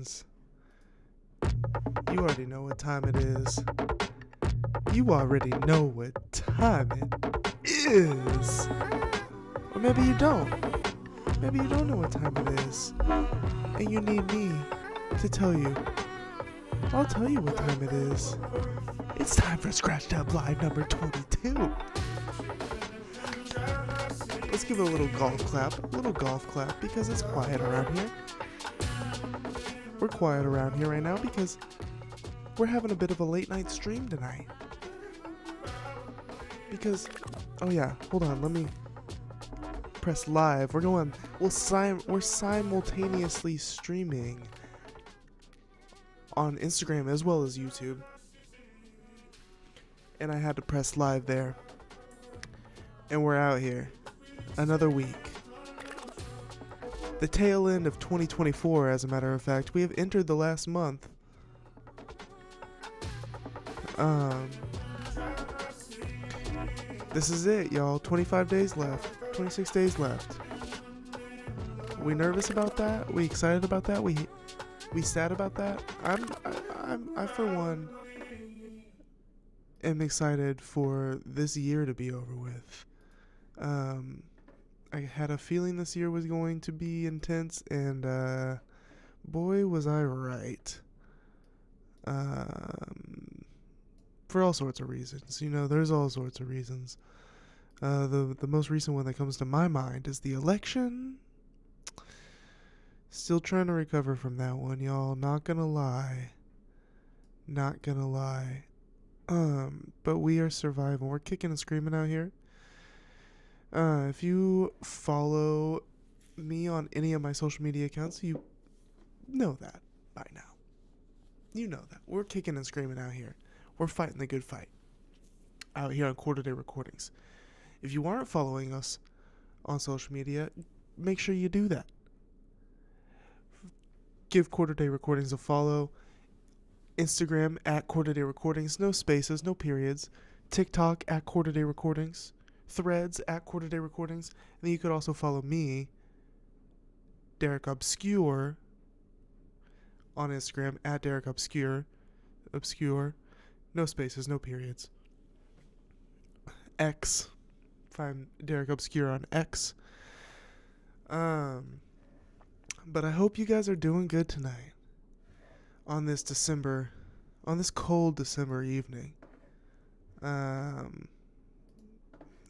friends. You already know what time it is. You already know what time it is. Or maybe you don't. Maybe you don't know what time it is. And you need me to tell you. I'll tell you what time it is. It's time for Scratched Up Live number 22. Let's give it a little golf clap, because it's quiet around here. We're quiet around here right now because we're having a bit of a late night stream tonight. Because, oh yeah, hold on, let me press live. We're simultaneously streaming on Instagram as well as YouTube. And I had to press live there. And we're out here. Another week. The tail end of 2024, as a matter of fact. We have entered the last month. This is it, y'all. 25 days left. 26 days left. Are we nervous about that? We excited about that? We sad about that? I for one am excited for this year to be over with. I had a feeling this year was going to be intense, and boy was I right. For all sorts of reasons. You know, there's all sorts of reasons. The most recent one that comes to my mind is the election. Still trying to recover from that one, y'all. Not gonna lie. But we are surviving. We're kicking and screaming out here. If you follow me on any of my social media accounts, you know that by now. You know that. We're kicking and screaming out here. We're fighting the good fight out here on Quarter Day Recordings. If you aren't following us on social media, make sure you do that. Give Quarter Day Recordings a follow. Instagram at Quarter Day Recordings. No spaces, no periods. TikTok at Quarter Day Recordings. Threads at Quarter Day Recordings. And then you could also follow me, Derek Obscure, on Instagram at Derek Obscure. No spaces, no periods. X. Find Derek Obscure on X. But I hope you guys are doing good tonight. On this cold December evening.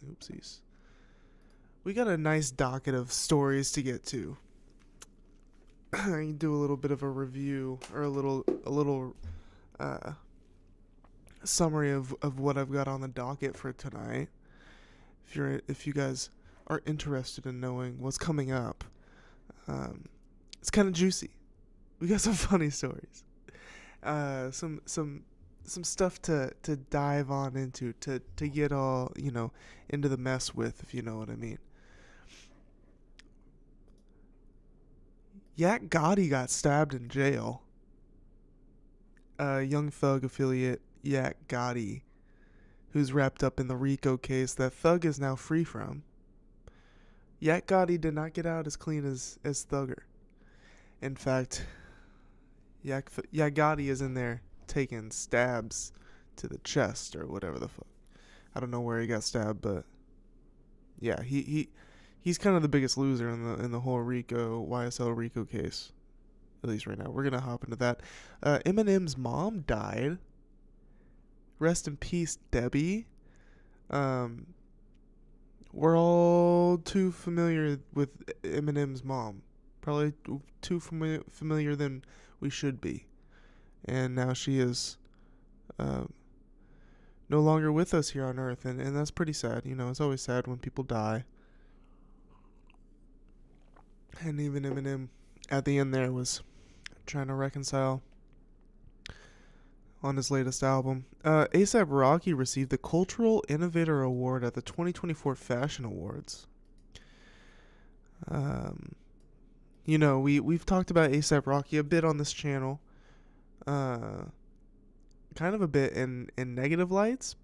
Oopsies. We got a nice docket of stories to get to. I can do a little bit of a review or a little summary of what I've got on the docket for tonight. If you guys are interested in knowing what's coming up, it's kind of juicy. We got some funny stories, some stuff to dive on into to get all into the mess with, if you know what I mean. Yak Gotti got stabbed in jail. Young Thug affiliate Yak Gotti, who's wrapped up in the RICO case that Thug is now free from. Yak Gotti did not get out as clean as Thugger. In fact, Yak Gotti is in there taking stabs to the chest or whatever the fuck. I don't know where he got stabbed, but yeah, he's kind of the biggest loser in the whole YSL RICO case, at least right now. We're gonna hop into that. Eminem's mom died. Rest in peace, Debbie. We're all too familiar with Eminem's mom. Probably too familiar than we should be. And now she is no longer with us here on Earth, and that's pretty sad. You know, it's always sad when people die. And even Eminem at the end there was trying to reconcile on his latest album. A$AP Rocky received the Cultural Innovator Award at the 2024 Fashion Awards. You know, we've talked about A$AP Rocky a bit on this channel. Kind of a bit in negative lights.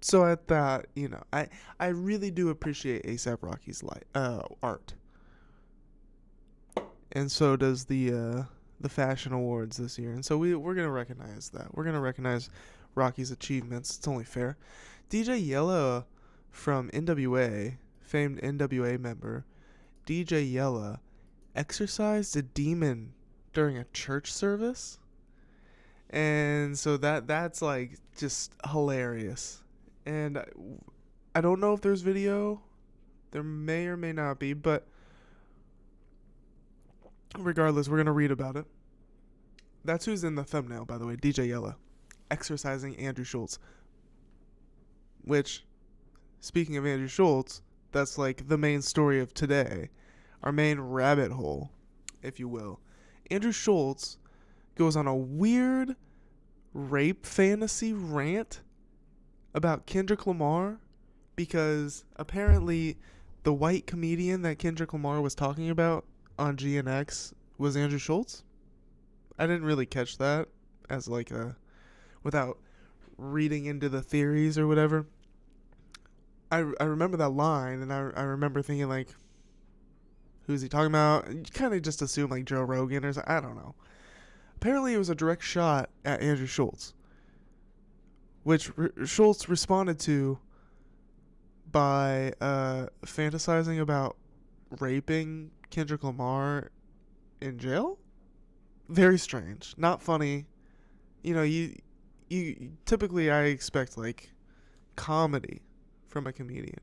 So I thought, you know, I really do appreciate A$AP Rocky's art. And so does the the fashion awards this year, and so we're gonna recognize that. We're gonna recognize Rocky's achievements. It's only fair. DJ Yella from NWA, famed NWA member, DJ Yella exorcised a demon during a church service, and so that's like just hilarious. And I don't know if there's video. There may or may not be, but regardless, we're gonna read about it. That's who's in the thumbnail, by the way. DJ Yella exorcising Andrew Schulz. Which, speaking of Andrew Schulz, that's like the main story of today. Our main rabbit hole, if you will. Andrew Schulz goes on a weird rape fantasy rant about Kendrick Lamar because apparently the white comedian that Kendrick Lamar was talking about on GNX was Andrew Schulz. I didn't really catch that as like a, without reading into the theories or whatever. I remember that line, and I remember thinking like, who's he talking about? And you kind of just assume like Joe Rogan or something. I don't know. Apparently it was a direct shot at Andrew Schulz, which Schulz responded to by fantasizing about raping Kendrick Lamar in jail. Very strange. Not funny. You know, you typically I expect like comedy from a comedian.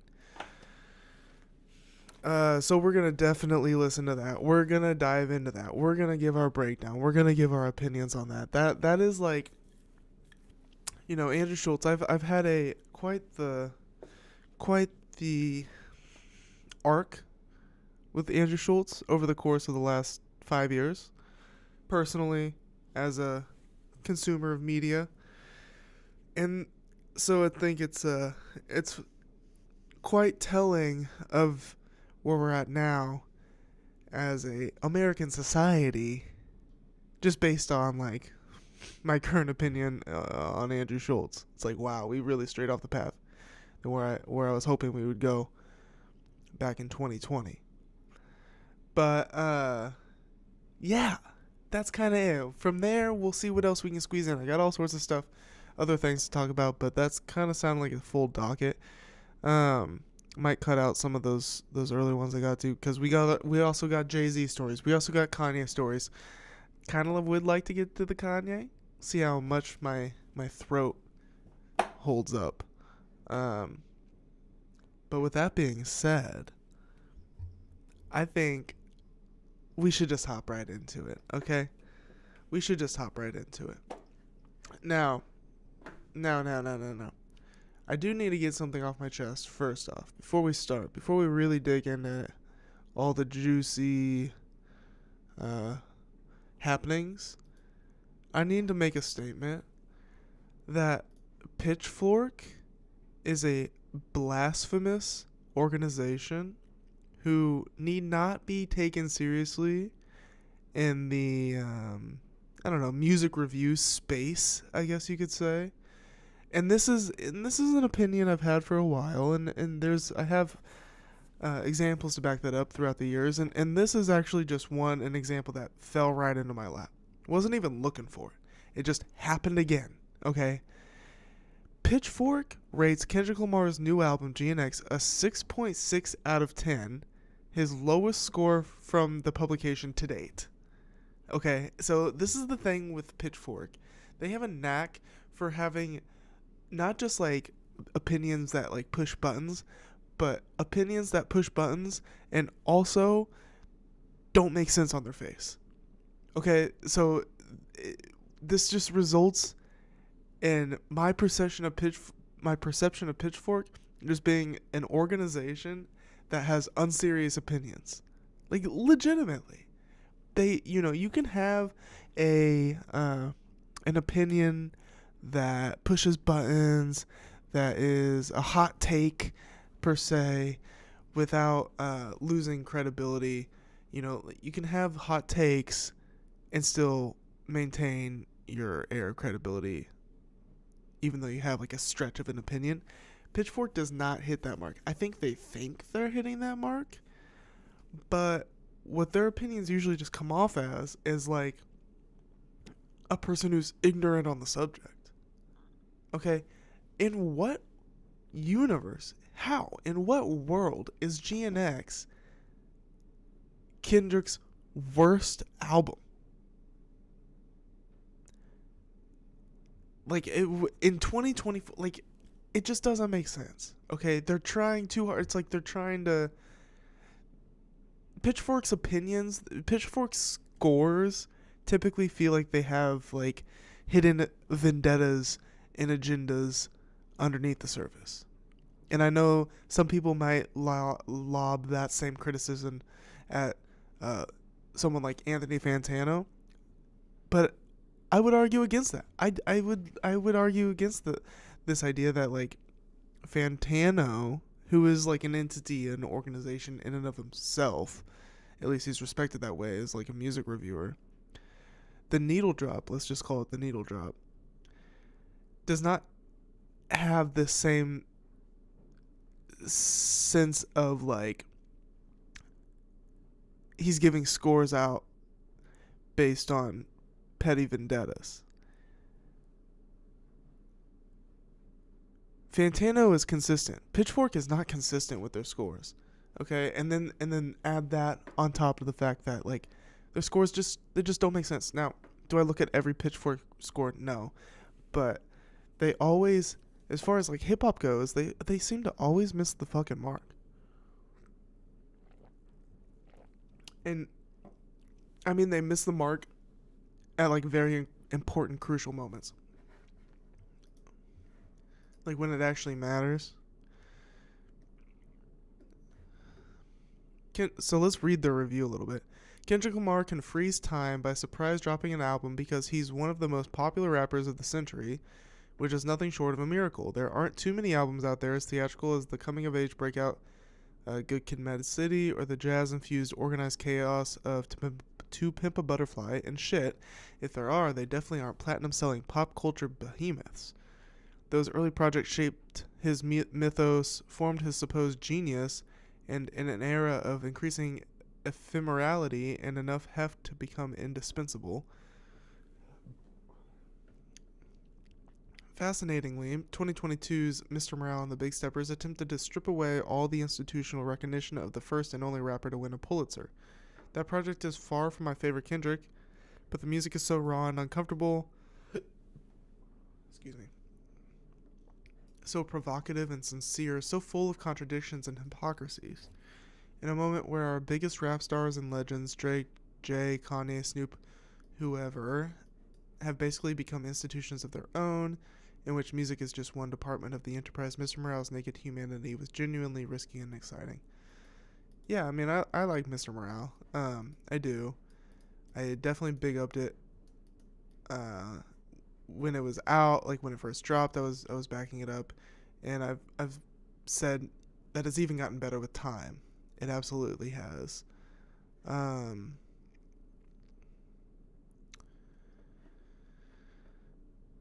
So we're going to definitely listen to that. We're going to dive into that. We're going to give our breakdown. We're going to give our opinions on that. That is like, you know, Andrew Schulz. I've had a quite the arc with Andrew Schulz over the course of the last 5 years. Personally, as a consumer of media. And so I think it's quite telling of where we're at now as a American society, just based on like my current opinion on Andrew Schulz. It's like, wow, we really strayed off the path than where I was hoping we would go back in 2020. But yeah, that's kind of it. From there, we'll see what else we can squeeze in. I got all sorts of stuff, other things to talk about, but that's kind of sounding like a full docket. Might cut out some of those early ones I got to, because we also got Jay-Z stories. We also got Kanye stories. Kind of would like to get to the Kanye. See how much my throat holds up. But with that being said, I think we should just hop right into it, okay? We should just hop right into it. Now. I do need to get something off my chest first off. Before we really dig into all the juicy happenings, I need to make a statement that Pitchfork is a blasphemous organization who need not be taken seriously in the music review space, I guess you could say. And this is an opinion I've had for a while, and I have examples to back that up throughout the years, and this is actually just an example that fell right into my lap. Wasn't even looking for it. It just happened again, okay? Pitchfork rates Kendrick Lamar's new album, GNX, a 6.6 out of 10, his lowest score from the publication to date. Okay, so this is the thing with Pitchfork. They have a knack for having not just like opinions that like push buttons, but opinions that push buttons and also don't make sense on their face. Okay, so this just results in my perception of Pitchfork just being an organization that has unserious opinions. Like legitimately. You can have an opinion that pushes buttons, that is a hot take per se, without losing credibility. You know, you can have hot takes and still maintain your air of credibility, even though you have like a stretch of an opinion. Pitchfork does not hit that mark. I think they think they're hitting that mark, but what their opinions usually just come off as is like a person who's ignorant on the subject. Okay? In what universe, how, in what world is GNX Kendrick's worst album? Like, in 2024, like, it just doesn't make sense. Okay? They're trying too hard. It's like they're trying to. Pitchfork's opinions, Pitchfork's scores typically feel like they have, like, hidden vendettas and agendas underneath the surface. And I know some people might lob that same criticism at someone like Anthony Fantano, but I would argue against that. I would argue against this idea that, like, Fantano, who is like an entity, an organization in and of himself, at least he's respected that way as like a music reviewer. The needle drop, let's just call it the needle drop, does not have the same sense of, like, he's giving scores out based on petty vendettas. Fantano is consistent. Pitchfork is not consistent with their scores. Okay, and then add that on top of the fact that, like, their scores just don't make sense. Now, do I look at every Pitchfork score? No, but they always, as far as like hip hop goes, they seem to always miss the fucking mark. And I mean, they miss the mark at like very important, crucial moments, like when it actually matters. So let's read the review a little bit. Kendrick Lamar can freeze time by surprise dropping an album because he's one of the most popular rappers of the century, which is nothing short of a miracle. There aren't too many albums out there as theatrical as the coming-of-age breakout Good Kid, Mad City, or the jazz-infused organized chaos of To Pimp a Butterfly, and shit, if there are, they definitely aren't platinum-selling pop culture behemoths. Those early projects shaped his mythos, formed his supposed genius, and in an era of increasing ephemerality and enough heft to become indispensable. Fascinatingly, 2022's Mr. Morale and the Big Steppers attempted to strip away all the institutional recognition of the first and only rapper to win a Pulitzer. That project is far from my favorite Kendrick, but the music is so raw and uncomfortable, excuse me, so provocative and sincere, so full of contradictions and hypocrisies. In a moment where our biggest rap stars and legends, Drake, Jay, Kanye, Snoop, whoever, have basically become institutions of their own, in which music is just one department of the enterprise, Mr. Morale's naked humanity was genuinely risky and exciting. Yeah, I mean, I like Mr. Morale. I do. I definitely big upped it when it was out, like when it first dropped. I was backing it up, and I've said that it's even gotten better with time. It absolutely has.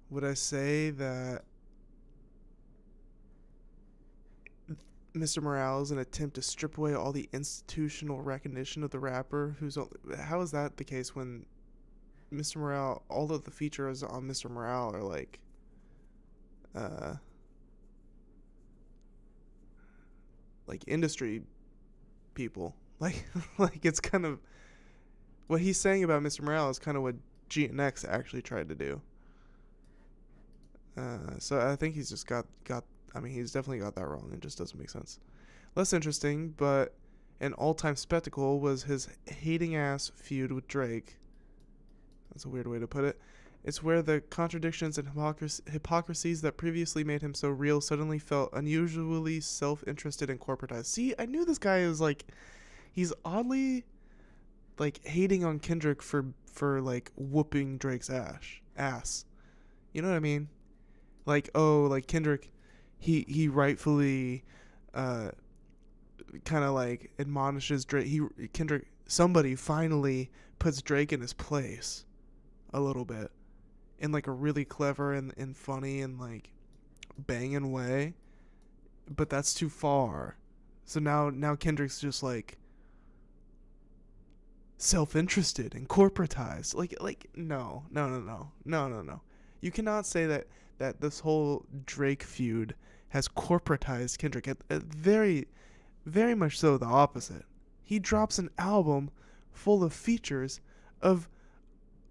Would I say that Mr. Morale is an attempt to strip away all the institutional recognition of the rapper? How is that the case when Mr. Morale, all of the features on Mr. Morale are like industry people? Like it's kind of what he's saying about Mr. Morale is kind of what GNX actually tried to do. So I think he's just got. I mean, he's definitely got that wrong. It just doesn't make sense. Less interesting, but an all-time spectacle was his hating-ass feud with Drake. That's a weird way to put it. It's where the contradictions and hypocrisies that previously made him so real suddenly felt unusually self-interested and corporatized. See, I knew this guy was like, he's oddly like hating on Kendrick for like whooping Drake's ass. You know what I mean? Like, oh, like Kendrick, he rightfully kind of like admonishes Drake. Kendrick, somebody finally puts Drake in his place a little bit in like a really clever and funny and like banging way, but that's too far. So now Kendrick's just like self-interested and corporatized. No. You cannot say that this whole Drake feud has corporatized Kendrick. Very, very much so the opposite. He drops an album full of features of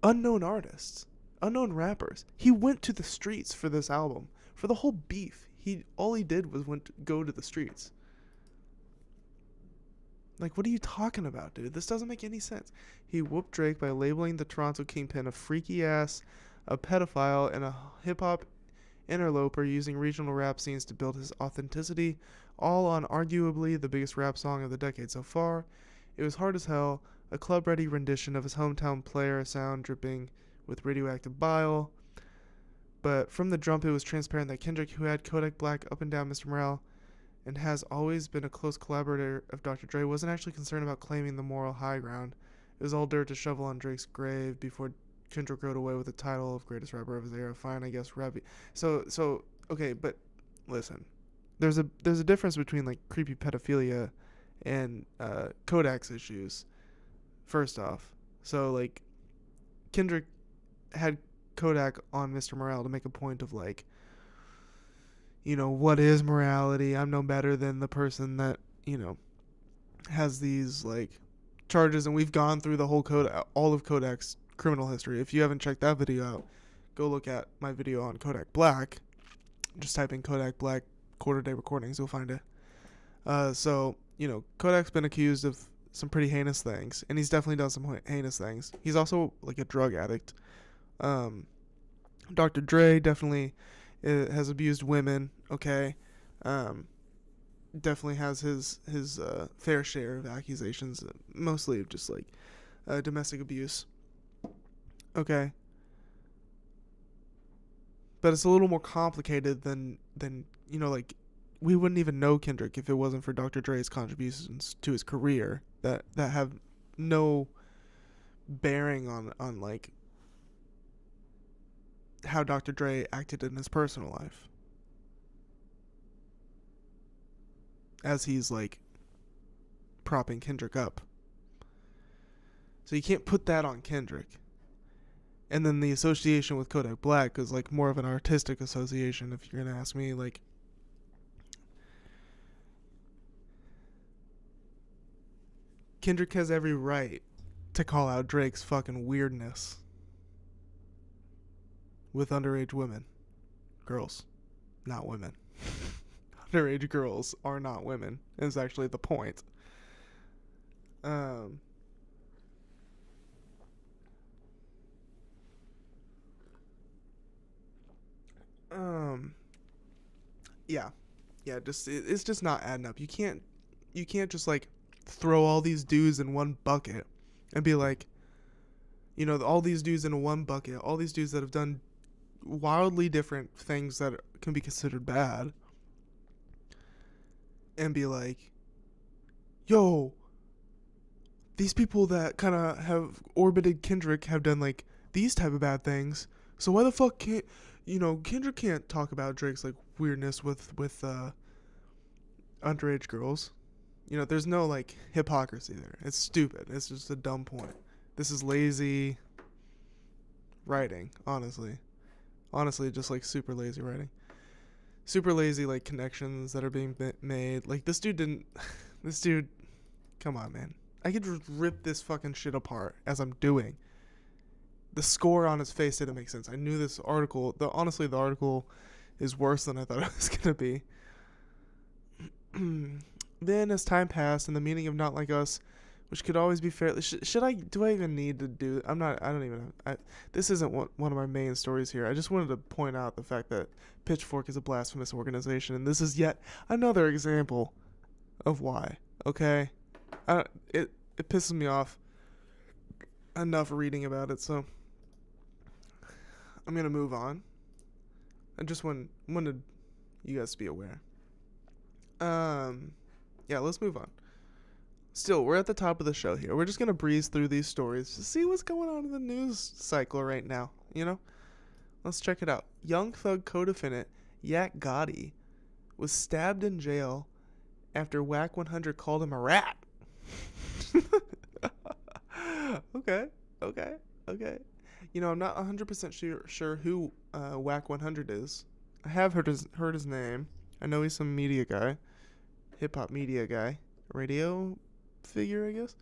unknown artists, unknown rappers. He went to the streets for this album. For the whole beef, all he did was go to the streets. Like, what are you talking about, dude? This doesn't make any sense. He whooped Drake by labeling the Toronto Kingpin a freaky ass, a pedophile, and a hip-hop interloper, using regional rap scenes to build his authenticity, all on arguably the biggest rap song of the decade so far. It was hard as hell, a club-ready rendition of his hometown player sound dripping with radioactive bile. But from the jump, it was transparent that Kendrick, who had Kodak Black up and down Mr. Morale, and has always been a close collaborator of Dr. Dre, wasn't actually concerned about claiming the moral high ground. It was all dirt to shovel on Drake's grave before Kendrick rode away with the title of greatest rapper of his era. Fine, I guess, rappy. So okay, but listen, there's a difference between like creepy pedophilia and Kodak's issues. First off, so like Kendrick had Kodak on Mr. Morale to make a point of like, you know, what is morality? I'm no better than the person that, you know, has these like charges, and we've gone through the whole all of Kodak's criminal history. If you haven't checked that video out, go look at my video on Kodak Black. Just type in Kodak Black quarter day recordings, you'll find it. So, you know, Kodak's been accused of some pretty heinous things, and he's definitely done some heinous things. He's also like a drug addict. Dr. Dre definitely has abused women, okay? Definitely has his fair share of accusations, mostly of just like domestic abuse. Okay. But it's a little more complicated than you know, like, we wouldn't even know Kendrick if it wasn't for Dr. Dre's contributions to his career that have no bearing on like how Dr. Dre acted in his personal life, as he's like propping Kendrick up. So you can't put that on Kendrick. And then the association with Kodak Black is like more of an artistic association, if you're gonna ask me. Like, Kendrick has every right to call out Drake's fucking weirdness with underage women. Girls, not women. Underage girls are not women, is actually the point. Yeah, just it's just not adding up. You can't just like throw all these dudes in one bucket and be like, you know, all these dudes in one bucket, all these dudes that have done wildly different things that can be considered bad, and be like, yo, these people that kind of have orbited Kendrick have done like these type of bad things, so why the fuck can't, you know, Kendrick can't talk about Drake's like weirdness with underage girls. You know, there's no like hypocrisy there. It's stupid. It's just a dumb point. This is lazy writing, honestly, just like super lazy writing, super lazy like connections that are being made. Like, this dude, come on, man. I could just rip this fucking shit apart as I'm doing. The score on his face didn't make sense. I knew this article, honestly, the article is worse than I thought it was going to be. Then, as time passed, and the meaning of Not Like Us, which could always be fairly... do I even need to do... this isn't one of my main stories here. I just wanted to point out the fact that Pitchfork is a blasphemous organization, and this is yet another example of why, okay? It pisses me off enough reading about it, so I'm going to move on. I just wanted you guys to be aware. Yeah, let's move on. Still, we're at the top of the show here. We're just going to breeze through these stories to see what's going on in the news cycle right now, you know? Let's check it out. Young Thug co-defendant Yak Gotti was stabbed in jail after Whack 100 called him a rat. Okay. Okay. You know, I'm not 100% sure who Whack 100 is. I have heard his name. I know he's some media guy, hip hop media guy, radio figure, I guess.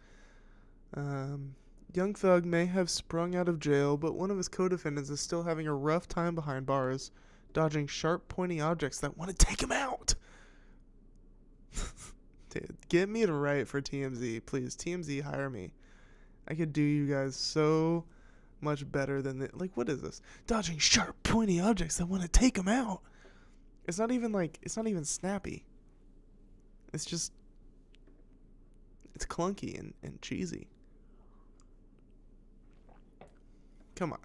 Young Thug may have sprung out of jail, but one of his co-defendants is still having a rough time behind bars, dodging sharp, pointy objects that want to take him out. Dude, get me to write for TMZ, please. TMZ, hire me. I could do you guys so much better than this. Like, what is this? Dodging sharp, pointy objects that want to take him out. It's not even snappy. It's just, it's clunky and cheesy. Come on.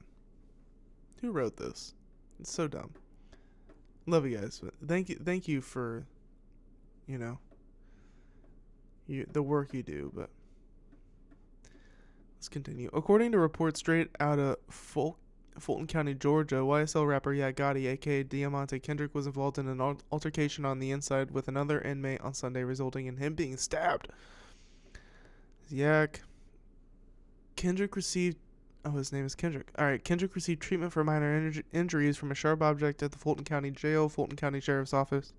Who wrote this? It's so dumb. Love you guys. Thank you for, the work you do, but let's continue. According to reports straight out of Fulton County, Georgia, YSL rapper Yak Gotti, aka Diamante Kendrick, was involved in an altercation on the inside with another inmate on Sunday, resulting in him being stabbed. Kendrick received... Oh, his name is Kendrick. Alright, Kendrick received treatment for minor injuries from a sharp object at the Fulton County Jail. Fulton County Sheriff's Office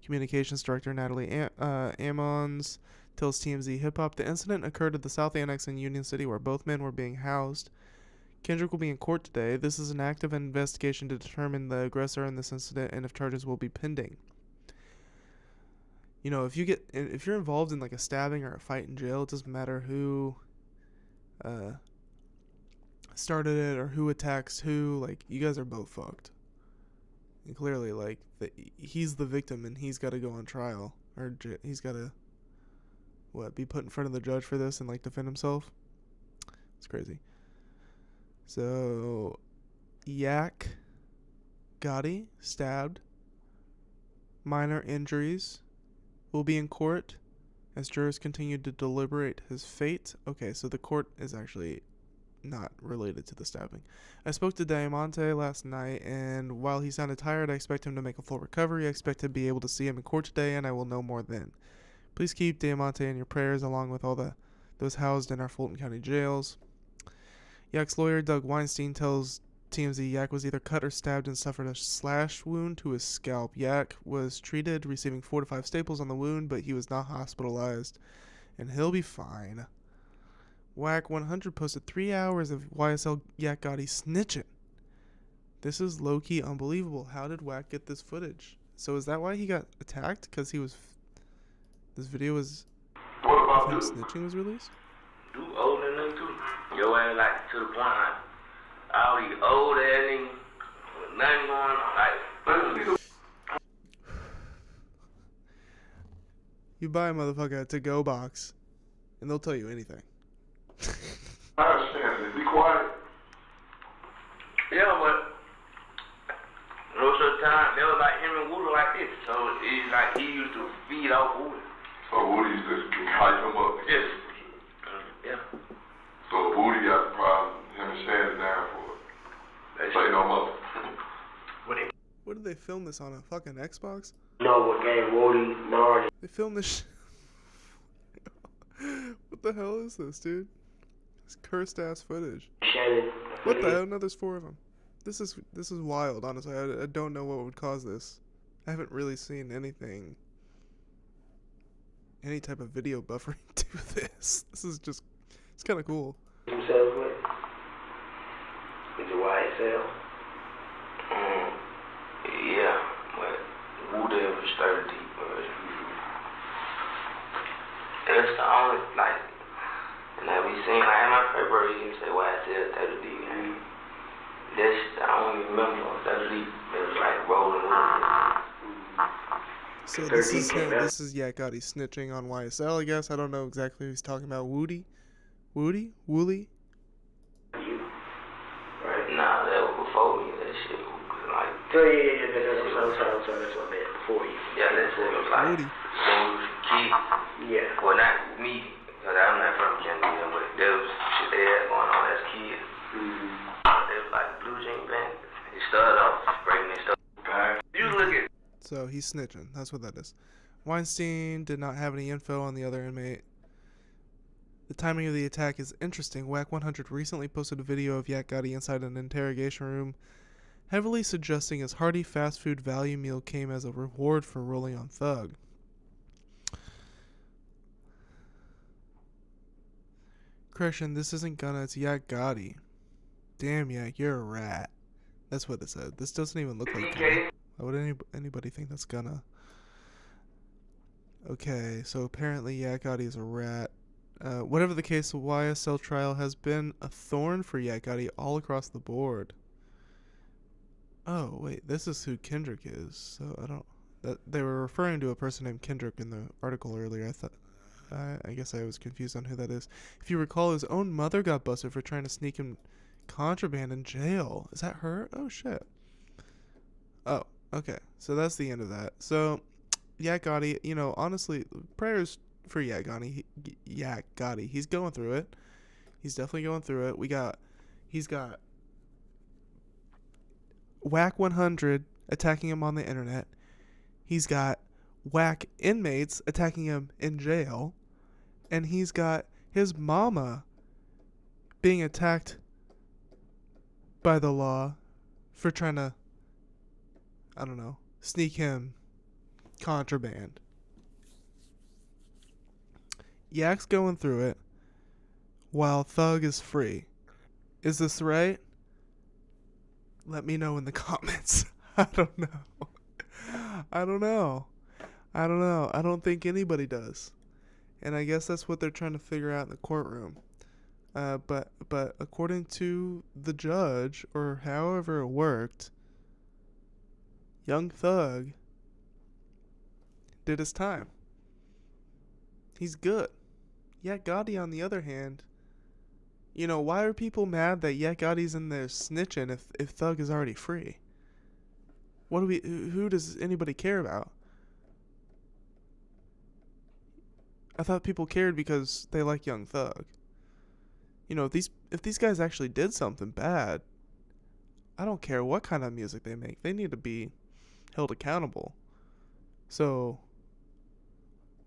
Communications Director Natalie Ammons tells TMZ Hip-Hop the incident occurred at the South Annex in Union City, where both men were being housed. Kendrick will be in court today. This is an active investigation to determine the aggressor in this incident and if charges will be pending. You know, if you're involved in like a stabbing or a fight in jail, it doesn't matter who started it or who attacks who. Like, you guys are both fucked. And clearly, like, he's the victim and he's got to go on trial, or he's got to be put in front of the judge for this and like defend himself. It's crazy. So, Yak Gotti stabbed, minor injuries, will be in court as jurors continue to deliberate his fate. Okay, so the court is actually not related to the stabbing. I spoke to Diamante last night, and while he sounded tired, I expect him to make a full recovery. I expect to be able to see him in court today, and I will know more then. Please keep Diamante in your prayers, along with all those housed in our Fulton County jails. Yak's lawyer, Doug Weinstein, tells TMZ Yak was either cut or stabbed and suffered a slash wound to his scalp. Yak was treated, receiving 4 to 5 staples on the wound, but he was not hospitalized, and he'll be fine. Whack 100 posted 3 hours of YSL Yak Gotti snitching. This is low-key unbelievable. How did Whack get this footage? So is that why he got attacked? Because this video was... What about him snitching was released? You older than them too. Your ass like to the point like all these old ass niggas with nothing going on. Like, you buy a motherfucker a to-go box, and they'll tell you anything. I understand. Be quiet. yeah, but most of the time they was like him and Woody like this. So it's like he used to feed off Woody. So Woody just hype him up. Yes. Yeah. So Woody got the problem, him and Shannon down for it. Play no more. What did they film this on, a fucking Xbox? No, what game Woody, Marty. They filmed this What the hell is this, dude? This cursed ass footage. Shannon. What the hell? No, there's 4 of them. This is wild, honestly. I don't know what would cause this. I haven't really seen any type of video buffering do this. This is just, it's kind of cool. Himself with the YSL. Yeah, but Woody was 30 deep, but that's the only, like, and that we seen, like, in my February, you can say YSL 30 deep, and that's, I don't even remember, 30 deep, it was like rolling on. So this is him, this is Yak Gotti snitching on YSL, I guess. I don't know exactly who he's talking about. Wooly? Right? Nah, that was before me, that shit was like... Yeah, that's what I meant, before you. Yeah, that's it, it was like... Woody. When we was kids. Yeah. Well, not me, because I'm not from Canada, but there was shit they had going on as kids. They was like blue jean band. He started off breaking their stuff. You look at... So he's snitching. That's what that is. Weinstein did not have any info on the other inmate. The timing of the attack is interesting. Whack 100 recently posted a video of Yak Gotti inside an interrogation room, heavily suggesting his hearty fast food value meal came as a reward for rolling on Thug. Correction, this isn't Gunna, it's Yak Gotti. Damn, Yak, you're a rat. That's what it said. This doesn't even look like Gunna. Why would anybody think that's Gunna? Okay, so apparently Yak Gotti is a rat. Whatever the case, the YSL trial has been a thorn for Yak Gotti all across the board. Oh, wait, this is who Kendrick is. So I don't... They were referring to a person named Kendrick in the article earlier. I guess I was confused on who that is. If you recall, his own mother got busted for trying to sneak him contraband in jail. Is that her? Oh, shit. Oh, okay. So that's the end of that. So, Yak Gotti, you know, honestly, prayers for Yak Gotti. He's going through it. He's definitely going through it. He's got Whack 100 attacking him on the internet. He's got whack inmates attacking him in jail. And he's got his mama being attacked by the law for trying to, I don't know, sneak him contraband. Yak's going through it while Thug is free. Is this right? Let me know in the comments. I don't know. I don't think anybody does. And I guess that's what they're trying to figure out in the courtroom. But according to the judge, or however it worked, Young Thug did his time. He's good. Yak Gotti, on the other hand, you know, why are people mad that Yak Gotti's in there snitching if Thug is already free? Who does anybody care about? I thought people cared because they like Young Thug. You know, if these guys actually did something bad, I don't care what kind of music they make. They need to be held accountable. So,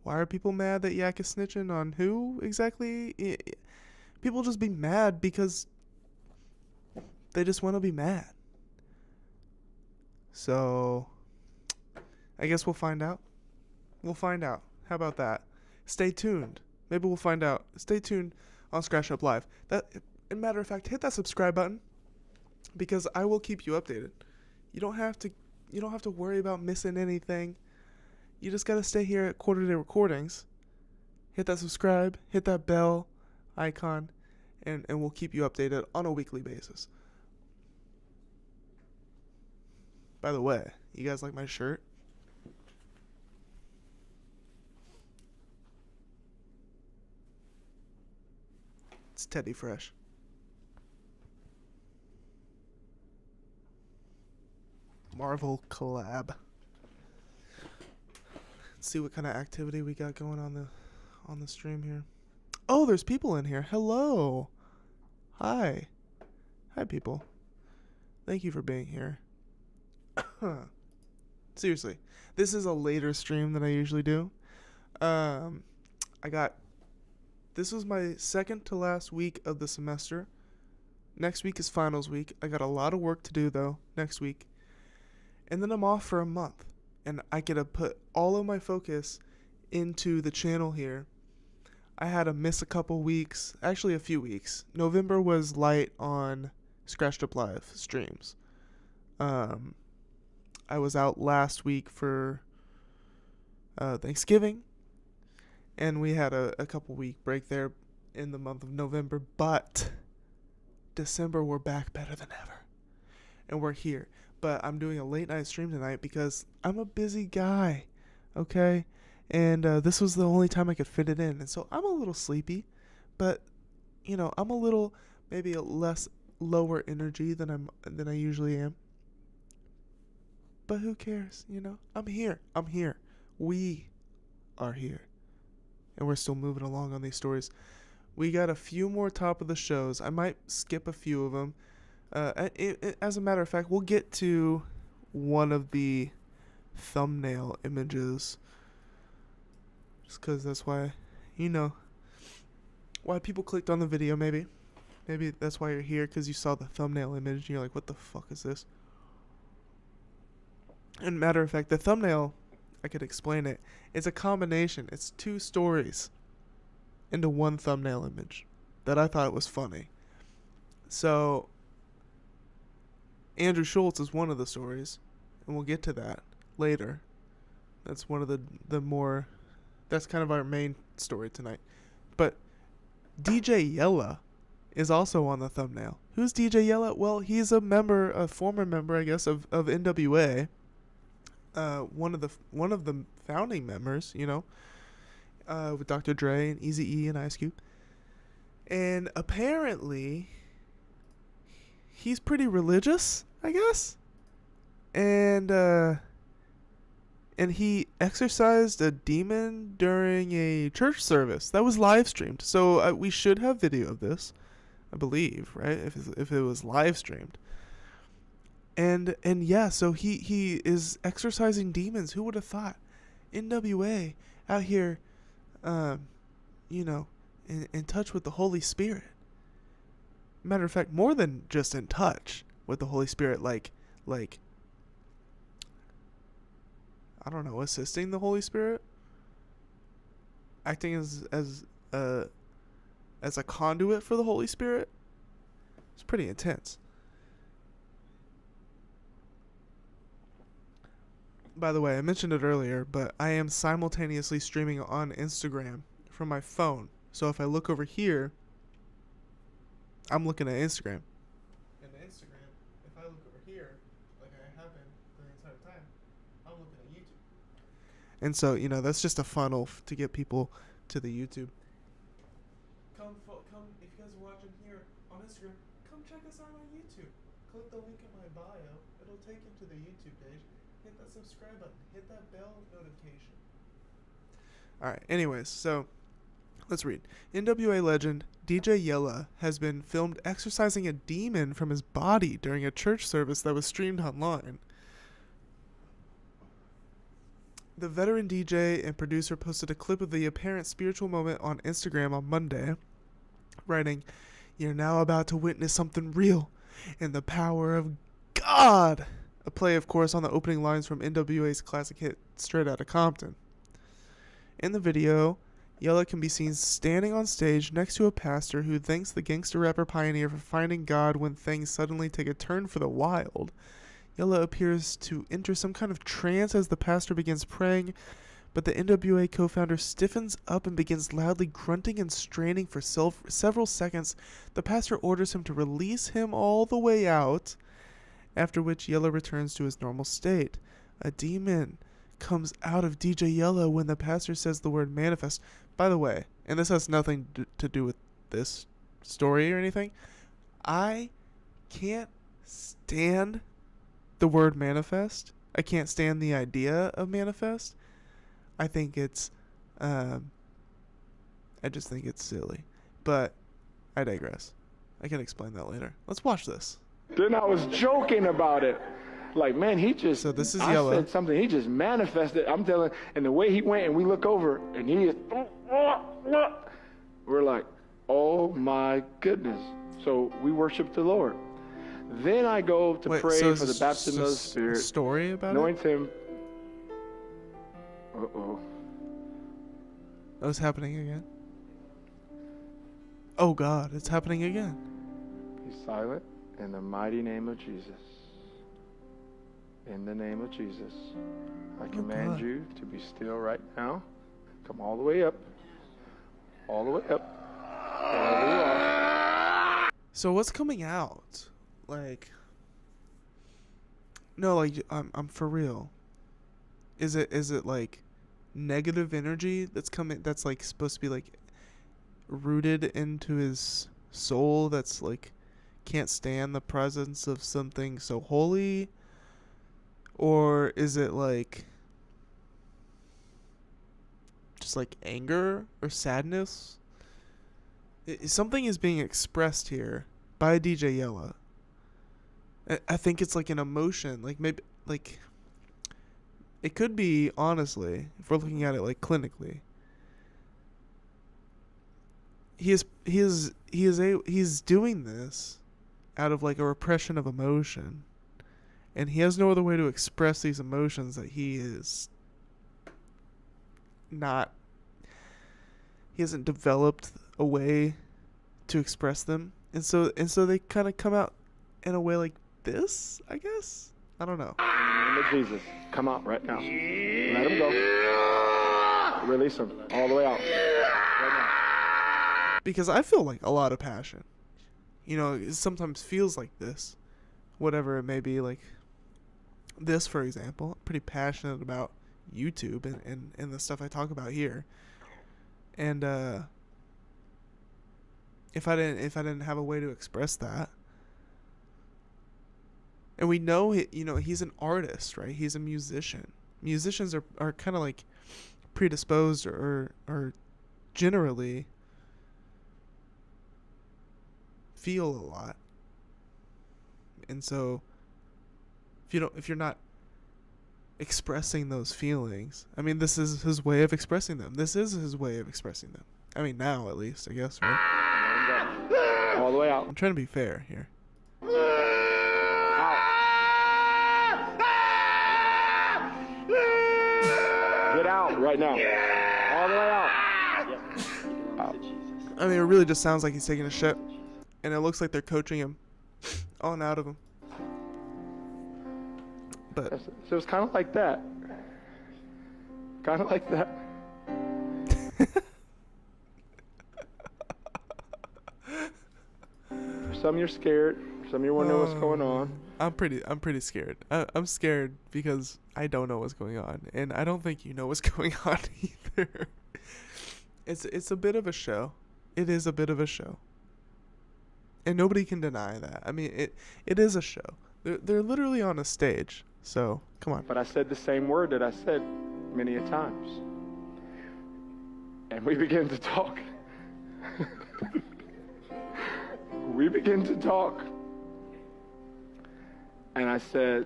why are people mad that Yak is snitching on who exactly? People just be mad because they just want to be mad. So, I guess we'll find out. How about that? Stay tuned. Maybe we'll find out. Stay tuned on Scratch Up Live. As a matter of fact, hit that subscribe button because I will keep you updated. You don't have to worry about missing anything. You just gotta stay here at Quarter Day Recordings. Hit that subscribe, hit that bell icon, and we'll keep you updated on a weekly basis. By the way, you guys like my shirt? It's Teddy Fresh. Marvel collab. Let's see what kind of activity we got going on the stream here. Oh, there's people in here. Hello. Hi people. Thank you for being here. Seriously, this is a later stream than I usually do. This was my second to last week of the semester. Next week is finals week. I got a lot of work to do though next week. And then I'm off for a month. And I get to put all of my focus into the channel here. I had to miss a couple weeks, actually a few weeks. November was light on Scratched Up Live streams. I was out last week for Thanksgiving. And we had a couple week break there in the month of November. But December, we're back better than ever. And we're here. But I'm doing a late night stream tonight because I'm a busy guy. Okay? And this was the only time I could fit it in. And so I'm a little sleepy. But, you know, I'm a little, maybe a less lower energy than I usually am. But who cares, you know? I'm here. We are here. And we're still moving along on these stories. We got a few more top of the shows. I might skip a few of them. As a matter of fact, we'll get to one of the thumbnail images. Just because that's why, you know. why people clicked on the video, maybe. Maybe that's why you're here, because you saw the thumbnail image and you're like, what the fuck is this? And matter of fact, the thumbnail, I could explain it. It's a combination. It's 2 stories into one thumbnail image that I thought was funny. So, Andrew Schulz is one of the stories, and we'll get to that later. That's one of the more, that's kind of our main story tonight. But DJ Yella is also on the thumbnail. Who's DJ Yella? Well, he's a former member, I guess, of NWA. One of the founding members, with Dr. Dre and Eazy-E and Ice Cube. And apparently, he's pretty religious, I guess. And he exorcised a demon during a church service that was live streamed. So we should have video of this, I believe, right? If it was live streamed. And yeah, so he is exorcising demons. Who would have thought? NWA out here, in touch with the Holy Spirit. Matter of fact, more than just in touch with the Holy Spirit, like I don't know, assisting the Holy Spirit, acting as a conduit for the Holy Spirit. It's pretty intense. By the way, I mentioned it earlier, but I am simultaneously streaming on Instagram from my phone. So if I look over here, I'm looking at Instagram. And Instagram, if I look over here, like I have been the entire time, I'm looking at YouTube. And so, that's just a funnel to get people to the YouTube. Come, if you guys are watching here on Instagram, come check us out on YouTube. Click the link in my bio. It'll take you to the YouTube page. Hit that subscribe button. Hit that bell notification. Alright, anyways, so let's read. NWA legend DJ Yella has been filmed exorcising a demon from his body during a church service that was streamed online. The veteran DJ and producer posted a clip of the apparent spiritual moment on Instagram on Monday, writing, "You're now about to witness something real in the power of God." A play, of course, on the opening lines from NWA's classic hit, Straight Outta Compton. In the video, Yella can be seen standing on stage next to a pastor who thanks the gangster rapper pioneer for finding God when things suddenly take a turn for the wild. Yella appears to enter some kind of trance as the pastor begins praying, but the NWA co-founder stiffens up and begins loudly grunting and straining for several seconds. The pastor orders him to release him all the way out, after which Yella returns to his normal state. A demon comes out of DJ Yella when the pastor says the word manifest. By the way, and this has nothing to do with this story or anything, I can't stand the word manifest. I can't stand the idea of manifest. I think it's, I just think it's silly. But I digress. I can explain that later. Let's watch this. Then I was joking about it. Like, man, he just, so this is I Yella. said something, he just manifested. I'm telling, and the way he went, and we look over, and he is, we're like, oh my goodness. So we worship the Lord. Then I go to pray for the baptism of the Spirit. Story about anoint it? him. Uh-oh. Oh, it's happening again. Oh God, it's happening again. Be silent in the mighty name of Jesus. In the name of Jesus, I command you to be still right now. Come all the way up. All the way up. Wherever you are. So what's coming out? Like, no, like I'm for real. Is it like negative energy that's coming? That's like supposed to be like rooted into his soul. That's like can't stand the presence of something so holy. Or is it like just like anger or sadness? Something is being expressed here by DJ Yella. I think it's like an emotion, like maybe like it could be, honestly, if we're looking at it like clinically. he's doing this out of like a repression of emotion, and he has no other way to express these emotions that he hasn't developed a way to express them, and so they kind of come out in a way like this, I guess. I don't know. In the name of Jesus, come out right now. Let him go. Release him all the way out. Right now. Because I feel like a lot of passion. You know, it sometimes feels like this. Whatever it may be, like this, for example. I'm pretty passionate about YouTube and the stuff I talk about here. And if I didn't have a way to express that, and we know he's an artist, right? He's a musician. Musicians are kind of like predisposed or generally feel a lot. And so if you're not expressing those feelings, I mean, this is his way of expressing them. This is his way of expressing them. I mean, now at least, I guess, right? All the way out. I'm trying to be fair here. Get out right now. All the way out. Out. I mean, it really just sounds like he's taking a shit, and it looks like they're coaching him on out of him. But so it's kind of like that. Kind of like that. Some you're scared. Some you're wondering what's going on. I'm pretty scared. I'm scared because I don't know what's going on, and I don't think you know what's going on either. It's a bit of a show. It is a bit of a show, and nobody can deny that. I mean, it is a show. They're literally on a stage. So come on. But I said the same word that I said many a times, and we begin to talk. We begin to talk. And I said,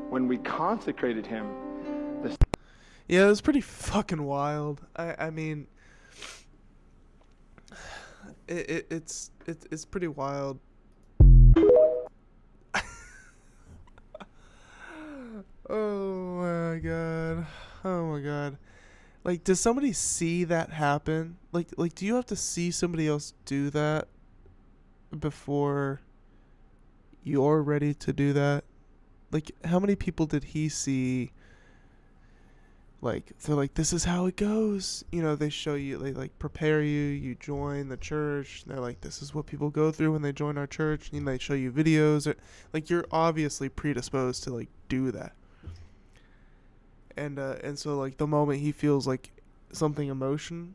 when we consecrated him, yeah, it was pretty fucking wild. I mean, it's pretty wild. Oh my god. Like, does somebody see that happen? Like, do you have to see somebody else do that before you're ready to do that? Like, how many people did he see? Like, they're like, this is how it goes. You know, they show you, they like prepare you. You join the church. They're like, this is what people go through when they join our church. And they show you videos. Like, you're obviously predisposed to like do that. And so like the moment he feels like some emotion,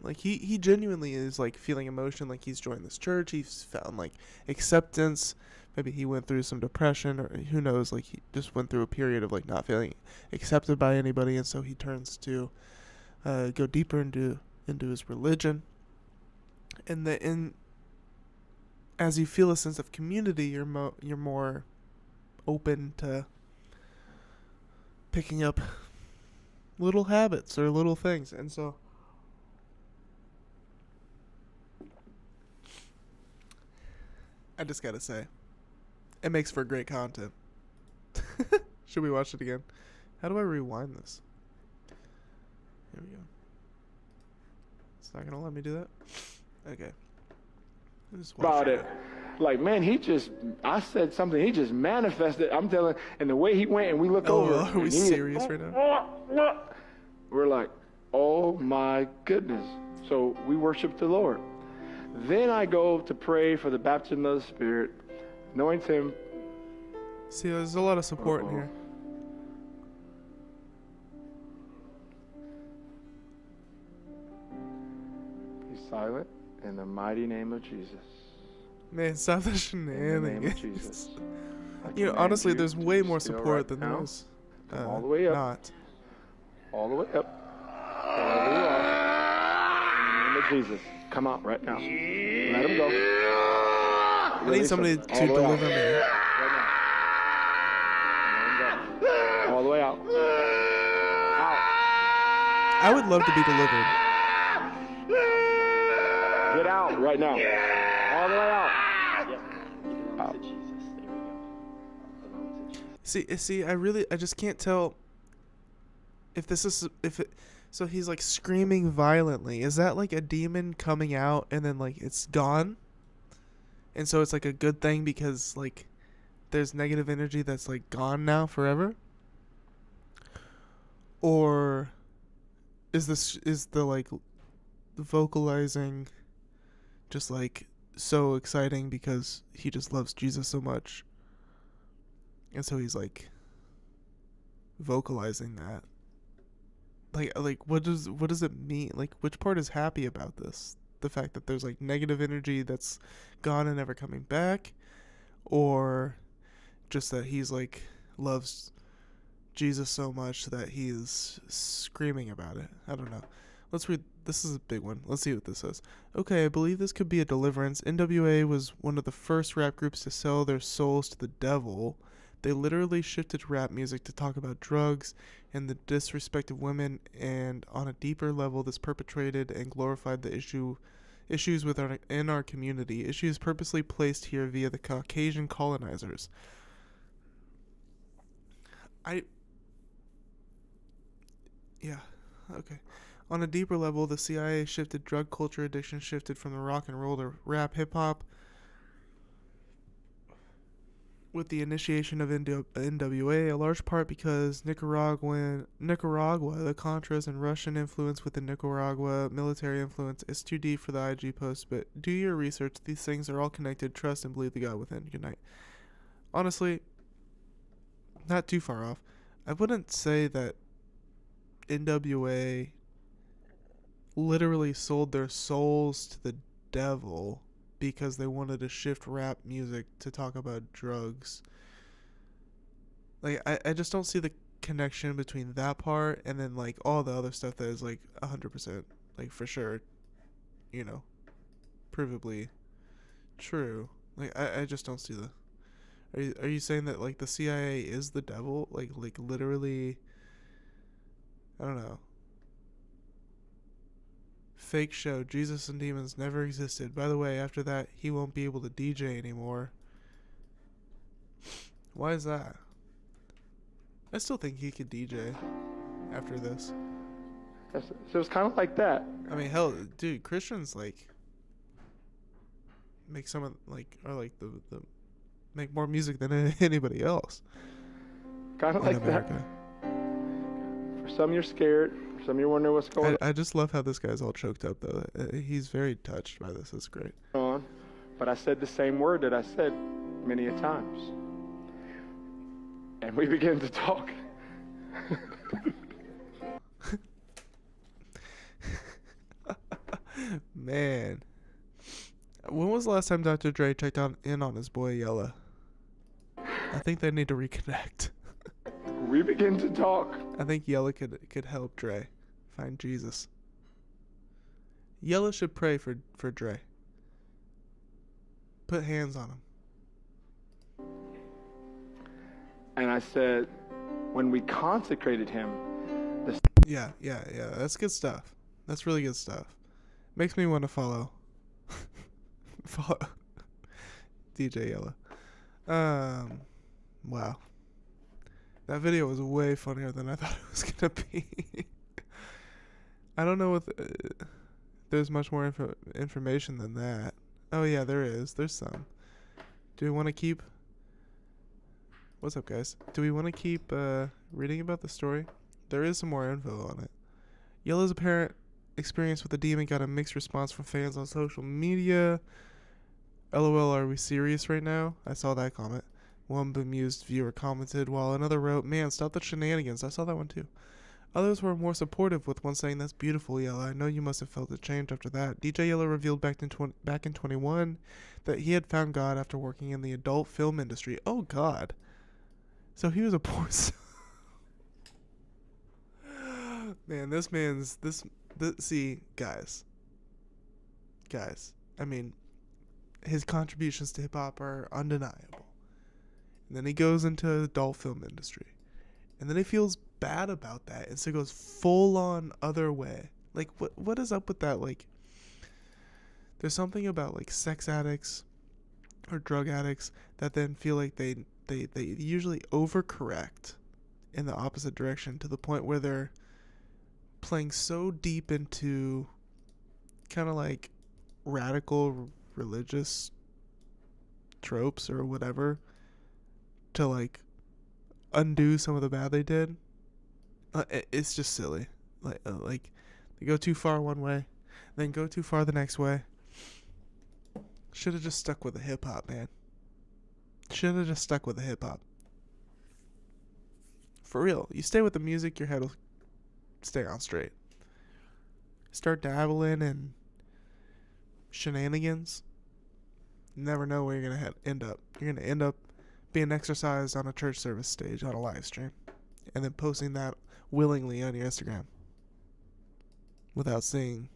like he genuinely is like feeling emotion, like he's joined this church, he's found like acceptance. Maybe he went through some depression, or who knows, like he just went through a period of like not feeling accepted by anybody, and so he turns to go deeper into his religion. And as you feel a sense of community, you're more open to picking up little habits or little things. And so I just gotta say, it makes for great content. Should we watch it again? How do I rewind this? Here we go. It's not gonna let me do that? Okay. Just watch about it. Like, man, I said something, he just manifested. I'm telling, and the way he went, and we look over. Are we serious right now? We're like, oh my goodness. So we worship the Lord. Then I go to pray for the baptism of the Spirit, anoint him. See, there's a lot of support in here. Be silent in the mighty name of Jesus. Man, stop the In the name of shenanigans. Jesus. You know, honestly, there's way more support than now. this. All the way up. Not. All the way up. Wherever you are. In the name of Jesus. Come out right now. Let him go. I need somebody to deliver me. Right now. Let him go. All the way out. Out. I would love to be delivered. right now. All the way out. Belong to Jesus. There we go. Belong to Jesus. See, I just can't tell if so he's like screaming violently. Is that like a demon coming out and then like it's gone? And so it's like a good thing because like there's negative energy that's like gone now forever? Or is the like vocalizing just like so exciting because he just loves Jesus so much? And so he's like vocalizing that. Like what does it mean? Like which part is happy about this? The fact that there's like negative energy that's gone and never coming back, or just that he's like loves Jesus so much that he is screaming about it? I don't know. Let's read. This is a big one. Let's see what this says. Okay, I believe this could be a deliverance. NWA was one of the first rap groups to sell their souls to the devil. They literally shifted rap music to talk about drugs and the disrespect of women, and on a deeper level, this perpetrated and glorified the issues in our community, issues purposely placed here via the Caucasian colonizers. Okay. On a deeper level, the CIA shifted drug culture, addiction shifted from the rock and roll to rap, hip hop. With the initiation of NWA, a large part because Nicaragua, the Contras, and Russian influence within Nicaragua, military influence, is too deep for the IG post, but do your research. These things are all connected. Trust and believe the God within. Good night. Honestly, not too far off. I wouldn't say that NWA literally sold their souls to the devil because they wanted to shift rap music to talk about drugs. Like, I just don't see the connection between that part and then, like, all the other stuff that is, like, 100%, like, for sure, you know, provably true. Like, I just don't see the... Are you saying that, like, the CIA is the devil? Like literally... I don't know. Fake show. Jesus and demons never existed. By the way, after that, he won't be able to DJ anymore. Why is that? I still think he could DJ after this. So it's kind of like that. I mean, hell, dude, Christians, like, make some of, like, are like the make more music than anybody else. Kind of like America. that. For some you're scared, for some you're wondering what's going I just love how this guy's all choked up, though. He's very touched by this. It's great. on. But I said the same word that I said many a times. And we began to talk. Man. When was the last time Dr. Dre checked in on his boy Yella? I think they need to reconnect. We began to talk. I think Yella could help Dre find Jesus. Yella should pray for Dre. Put hands on him. And I said, when we consecrated him, Yeah. That's good stuff. That's really good stuff. Makes me want to follow DJ Yella. Wow. That video was way funnier than I thought it was gonna be. I don't know if there's much more information than that. Oh yeah, there is. There's some. Do we want to keep... What's up, guys? Do we want to keep reading about the story? There is some more info on it. Yella's apparent experience with the demon got a mixed response from fans on social media. LOL, are we serious right now? I saw that comment. One bemused viewer commented, while another wrote, man, stop the shenanigans. I saw that one too. Others were more supportive, with one saying, that's beautiful, Yella. I know you must have felt a change after that. DJ Yella revealed back in 21 that he had found God after working in the adult film industry. Oh, God. So he was a poor son. Man, see, guys, I mean, his contributions to hip-hop are undeniable. And then he goes into the adult film industry. And then he feels bad about that, and so goes full-on other way. Like, what is up with that, like, There's something about like sex addicts or drug addicts that then feel like they usually overcorrect in the opposite direction to the point where they're playing so deep into kind of like radical religious tropes or whatever to like undo some of the bad they did. It's just silly. Like they go too far one way, then go too far the next way. Should have just stuck with the hip hop, man. Should have just stuck with the hip hop. For real, you stay with the music, your head will stay on straight. Start dabbling in shenanigans. You never know where you're gonna end up. You're gonna end up being exercised on a church service stage on a live stream, and then posting that willingly on your Instagram without seeing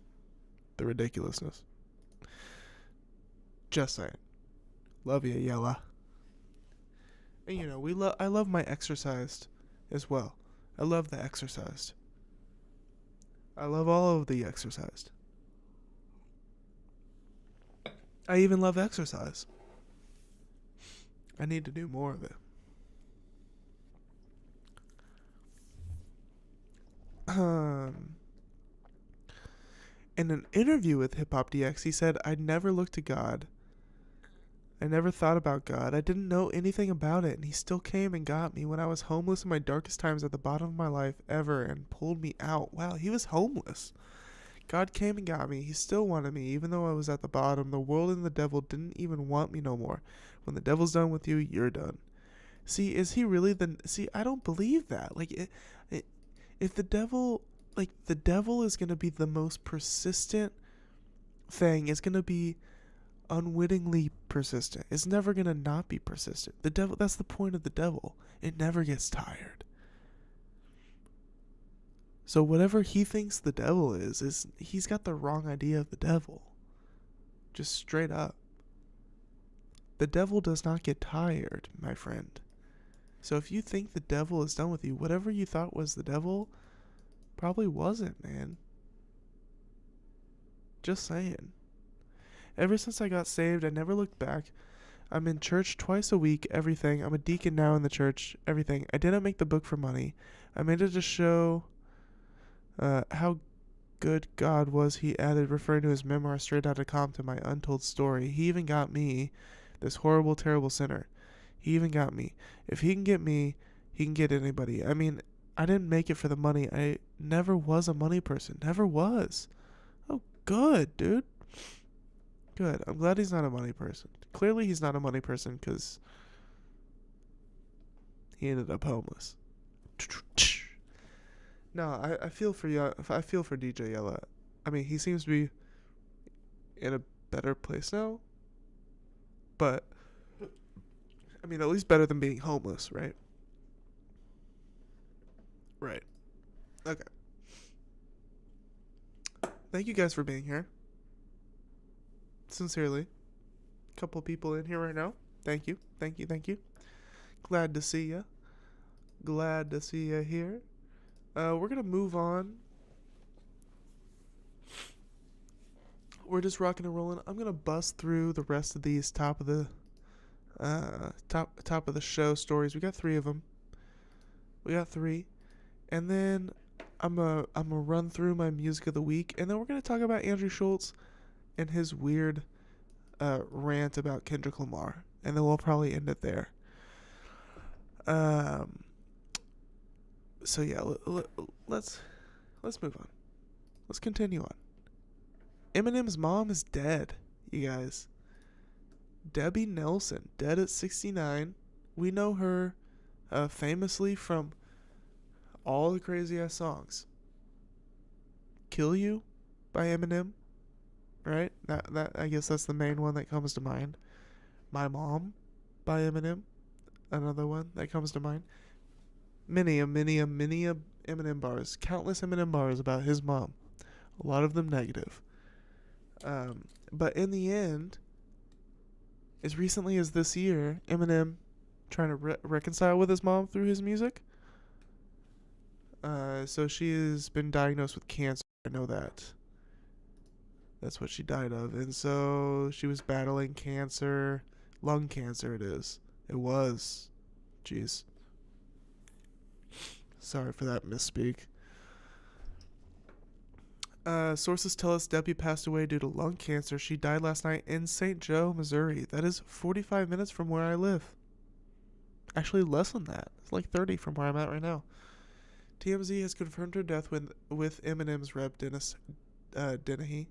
the ridiculousness. Just saying. Love you, Yella. And you know, I love my exercised as well. I love the exercised. I love all of the exercised. I even love exercise. I need to do more of it. In an interview with Hip Hop DX, he said, "I never looked to God. I never thought about God. I didn't know anything about it, and he still came and got me when I was homeless in my darkest times at the bottom of my life ever and pulled me out." Wow, he was homeless. God came and got me. He still wanted me, even though I was at the bottom. The world and the devil didn't even want me no more. When the devil's done with you, you're done. See, is he really the... See, I don't believe that. Like, if the devil is going to be the most persistent thing, it's going to be unwittingly persistent. It's never going to not be persistent. The devil, that's the point of the devil. It never gets tired. So whatever he thinks the devil is he's got the wrong idea of the devil. Just straight up. The devil does not get tired, my friend. So if you think the devil is done with you, whatever you thought was the devil probably wasn't, man. Just saying. Ever since I got saved, I never looked back. I'm in church twice a week, everything. I'm a deacon now in the church, everything. I didn't make the book for money. I made it to show how good God was, he added, referring to his memoir Straight Outta Compton, my untold story. He even got me, this horrible, terrible sinner. He even got me. If he can get me, he can get anybody. I mean, I didn't make it for the money. I never was a money person. Never was. Oh, good, dude. Good. I'm glad he's not a money person. Clearly he's not a money person because he ended up homeless. No, I feel for you. I feel for DJ Yella. I mean, he seems to be in a better place now. But, I mean, at least better than being homeless, right? Right. Okay. Thank you guys for being here. Sincerely. A couple people in here right now. Thank you. Thank you. Thank you. Glad to see ya. Glad to see ya here. We're going to move on. We're just rocking and rolling. I'm going to bust through the rest of these top of the show stories. We got 3 of them. We got 3. And then I'm gonna run through my music of the week, and then we're going to talk about Andrew Schulz and his weird rant about Kendrick Lamar, and then we'll probably end it there. So yeah, let's move on. Let's continue on. Eminem's mom is dead, you guys. Debbie Nelson, dead at 69. We know her famously from all the crazy ass songs. Kill You by Eminem, right? That I guess that's the main one that comes to mind. My Mom by Eminem, another one that comes to mind. Many Eminem bars, countless Eminem bars about his mom. A lot of them negative. But in the end, as recently as this year, Eminem trying to reconcile with his mom through his music. So she has been diagnosed with cancer. I know that. That's what she died of. And so she was battling cancer. Lung cancer it is. It was. Jeez. Sorry for that misspeak. Sources tell us Debbie passed away due to lung cancer. She died last night in St. Joe, Missouri. That is 45 minutes from where I live. Actually, less than that. It's like 30 from where I'm at right now. TMZ has confirmed her death with Eminem's rep, Dennehy.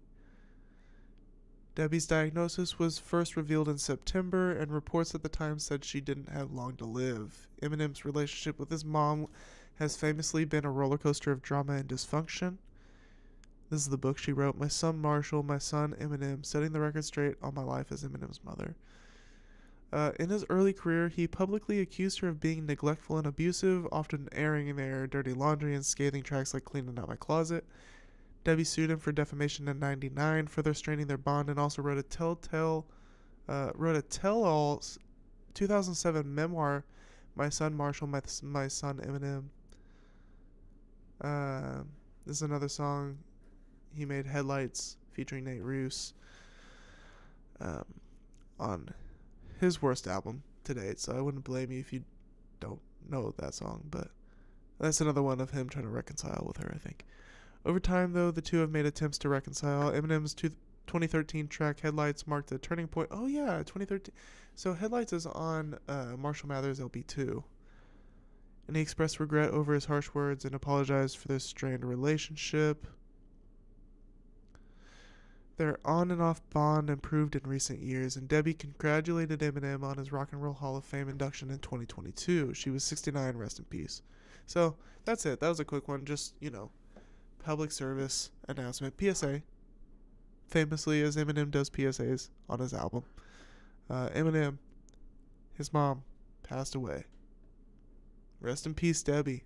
Debbie's diagnosis was first revealed in September, and reports at the time said she didn't have long to live. Eminem's relationship with his mom has famously been a roller coaster of drama and dysfunction. This is the book she wrote, My Son Marshall, My Son Eminem, Setting the Record Straight on My Life as Eminem's Mother. In his early career, he publicly accused her of being neglectful and abusive, often airing their dirty laundry and scathing tracks like Cleaning Out My Closet. Debbie sued him for defamation in '99, further straining their bond, and also wrote a tell-all 2007 memoir, My Son Marshall, My Son Eminem. This is another song he made, Headlights, featuring Nate Roos, on his worst album to date, so I wouldn't blame you if you don't know that song, but that's another one of him trying to reconcile with her, I think. Over time, though, the two have made attempts to reconcile. Eminem's 2013 track Headlights marked a turning point. Oh yeah, 2013. So Headlights is on Marshall Mathers LP2. And he expressed regret over his harsh words and apologized for their strained relationship. Their on and off bond improved in recent years, and Debbie congratulated Eminem on his Rock and Roll Hall of Fame induction in 2022. She was 69, rest in peace. So, that's it. That was a quick one. Just, public service announcement. PSA. Famously, as Eminem does PSAs on his album. Eminem, his mom, passed away. Rest in peace, Debbie.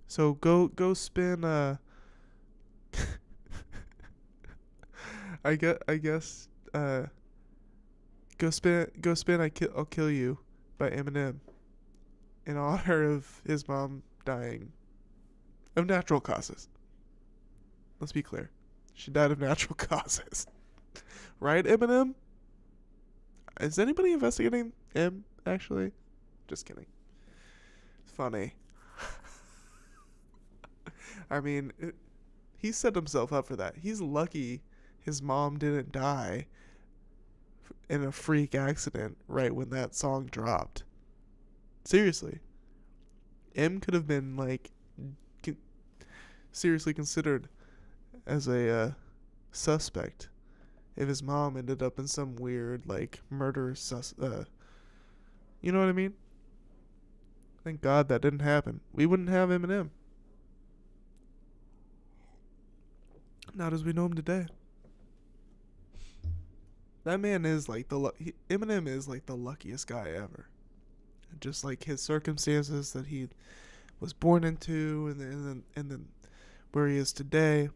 So go spin I guess go spin I'll Kill You by Eminem in honor of his mom dying of natural causes. Let's be clear. She died of natural causes. Right, Eminem? Is anybody investigating him, actually? Just kidding. It's funny. I mean, he set himself up for that. He's lucky his mom didn't die in a freak accident right when that song dropped. Seriously. M could have been, seriously considered as a suspect if his mom ended up in some weird, murder you know what I mean? Thank God that didn't happen. We wouldn't have Eminem. Not as we know him today. That man is Eminem is the luckiest guy ever. Just his circumstances that he was born into, and then where he is today,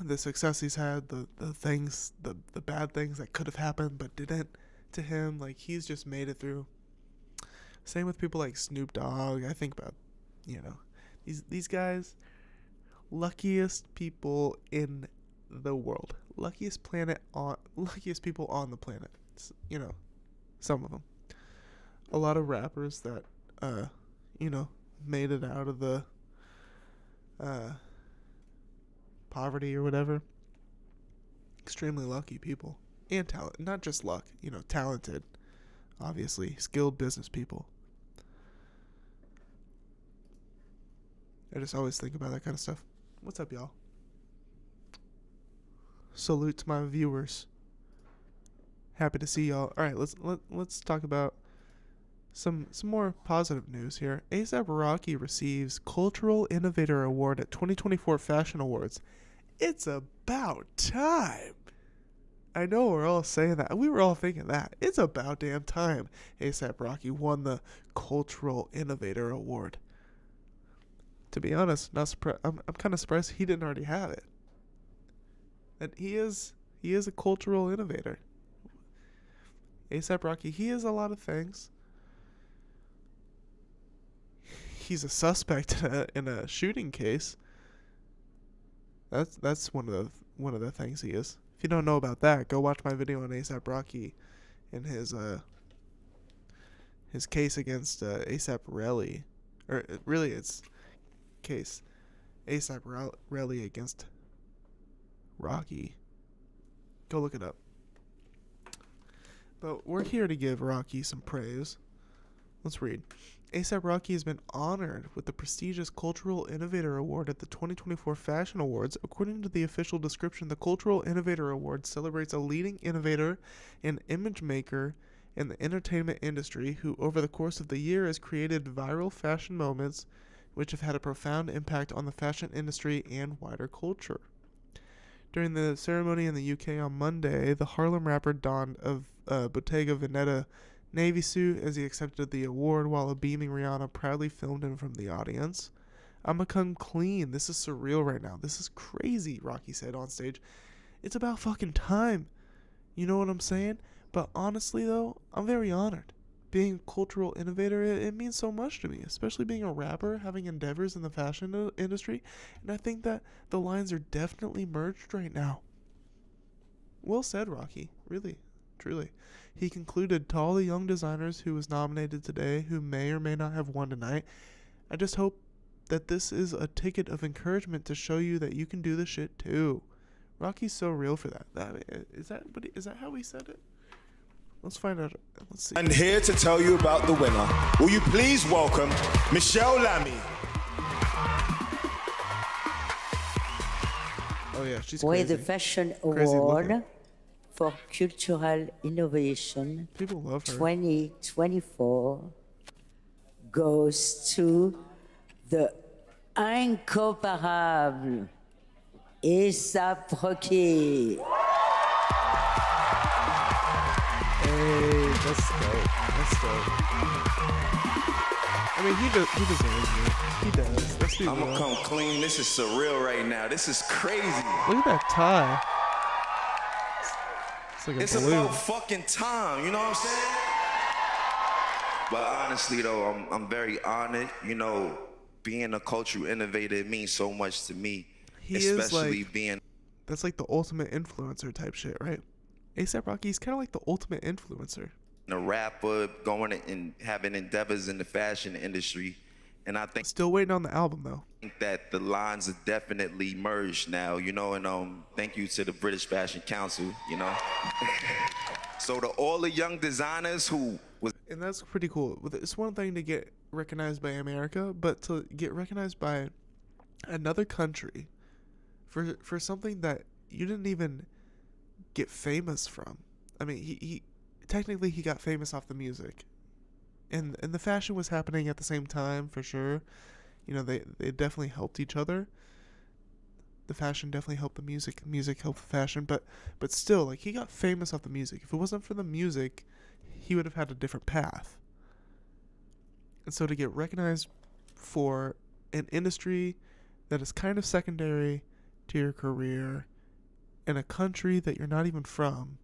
the success he's had, the things, the bad things that could have happened but didn't to him. He's just made it through. Same with people like Snoop Dogg. I think about, these guys, luckiest people in the world. Luckiest people on the planet. Some of them. A lot of rappers that, made it out of the poverty or whatever. Extremely lucky people. And talent. Not just luck. Talented. Obviously. Skilled business people. I just always think about that kind of stuff. What's up, y'all? Salute to my viewers. Happy to see y'all. All right, let's talk about some more positive news here. A$AP Rocky receives Cultural Innovator Award at 2024 Fashion Awards. It's about time. I know we're all saying that. We were all thinking that. It's about damn time A$AP Rocky won the Cultural Innovator Award. To be honest, not surprised. I'm kind of surprised he didn't already have it. And he is a cultural innovator. A$AP Rocky, he is a lot of things. He's a suspect in a shooting case. That's one of one of the things he is. If you don't know about that, go watch my video on ASAP Rocky and his case against ASAP Relly. Or really, it's case ASAP Relly against Rocky. Go look it up. But we're here to give Rocky some praise. Let's read. ASAP Rocky has been honored with the prestigious Cultural Innovator Award at the 2024 Fashion Awards. According to the official description, the Cultural Innovator Award celebrates a leading innovator and image maker in the entertainment industry who, over the course of the year, has created viral fashion moments which have had a profound impact on the fashion industry and wider culture. During the ceremony in the UK on Monday, the Harlem rapper donned a Bottega Veneta navy suit as he accepted the award, while a beaming Rihanna proudly filmed him from the audience. "I'm come clean. This is surreal right now. This is crazy," Rocky said on stage. "It's about fucking time." You know what I'm saying? But honestly, though, I'm very honored. Being a cultural innovator, it means so much to me, especially being a rapper, having endeavors in the fashion industry, and I think that the lines are definitely merged right now. Well said, Rocky. Really, truly. He concluded, to all the young designers who was nominated today, who may or may not have won tonight, I just hope that this is a ticket of encouragement to show you that you can do this shit too. Rocky's so real for that. Is that how he said it? Let's find out. Let's see. And here to tell you about the winner. Will you please welcome Michelle Lamy? Oh yeah, she's For crazy. the Fashion Crazy Award looking. for Cultural Innovation People love her. 2024 goes to the incomparable ASAP Rocky. Hey, that's dope. That's dope. I mean, he deserves it. He does. Let's be I'm real. gonna come clean. This is surreal right now. This is crazy. Look at that tie. It's like a It's balloon. about fucking time. You know what I'm saying? But honestly, though, I'm very honored. You know, being a cultural innovator, it means so much to me. He is especially like, being that's like the ultimate influencer type shit, right? ASAP Rocky's kind of like the ultimate influencer. a rapper, going and having endeavors in the fashion industry. And I think Still waiting on the album though. that the lines are definitely merged now, you know, and thank you to the British Fashion Council, you know. So to all the young designers who was And that's pretty cool. It's one thing to get recognized by America, but to get recognized by another country for something that you didn't even get famous from. I mean, he technically he got famous off the music. And the fashion was happening at the same time, for sure. You know, they definitely helped each other. The fashion definitely helped the music. Music helped the fashion, but still, like, he got famous off the music. If it wasn't for the music, he would have had a different path. And so to get recognized for an industry that is kind of secondary to your career in a country that you're not even from,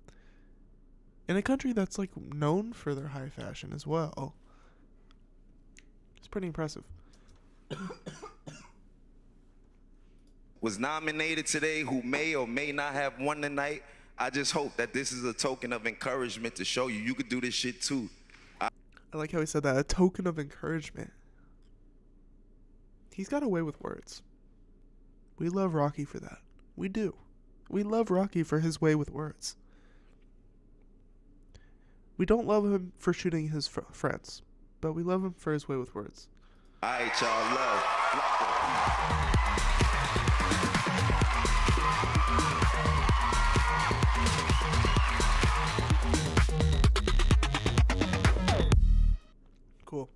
in a country that's like known for their high fashion as well, it's pretty impressive. was nominated today, who may or may not have won tonight, I just hope that this is a token of encouragement to show you could do this shit too. I like how he said that, a token of encouragement. He's got a way with words. We love Rocky for that. We do. We love Rocky for his way with words. We don't love him for shooting his friends, but we love him for his way with words. All right, y'all, love. Cool.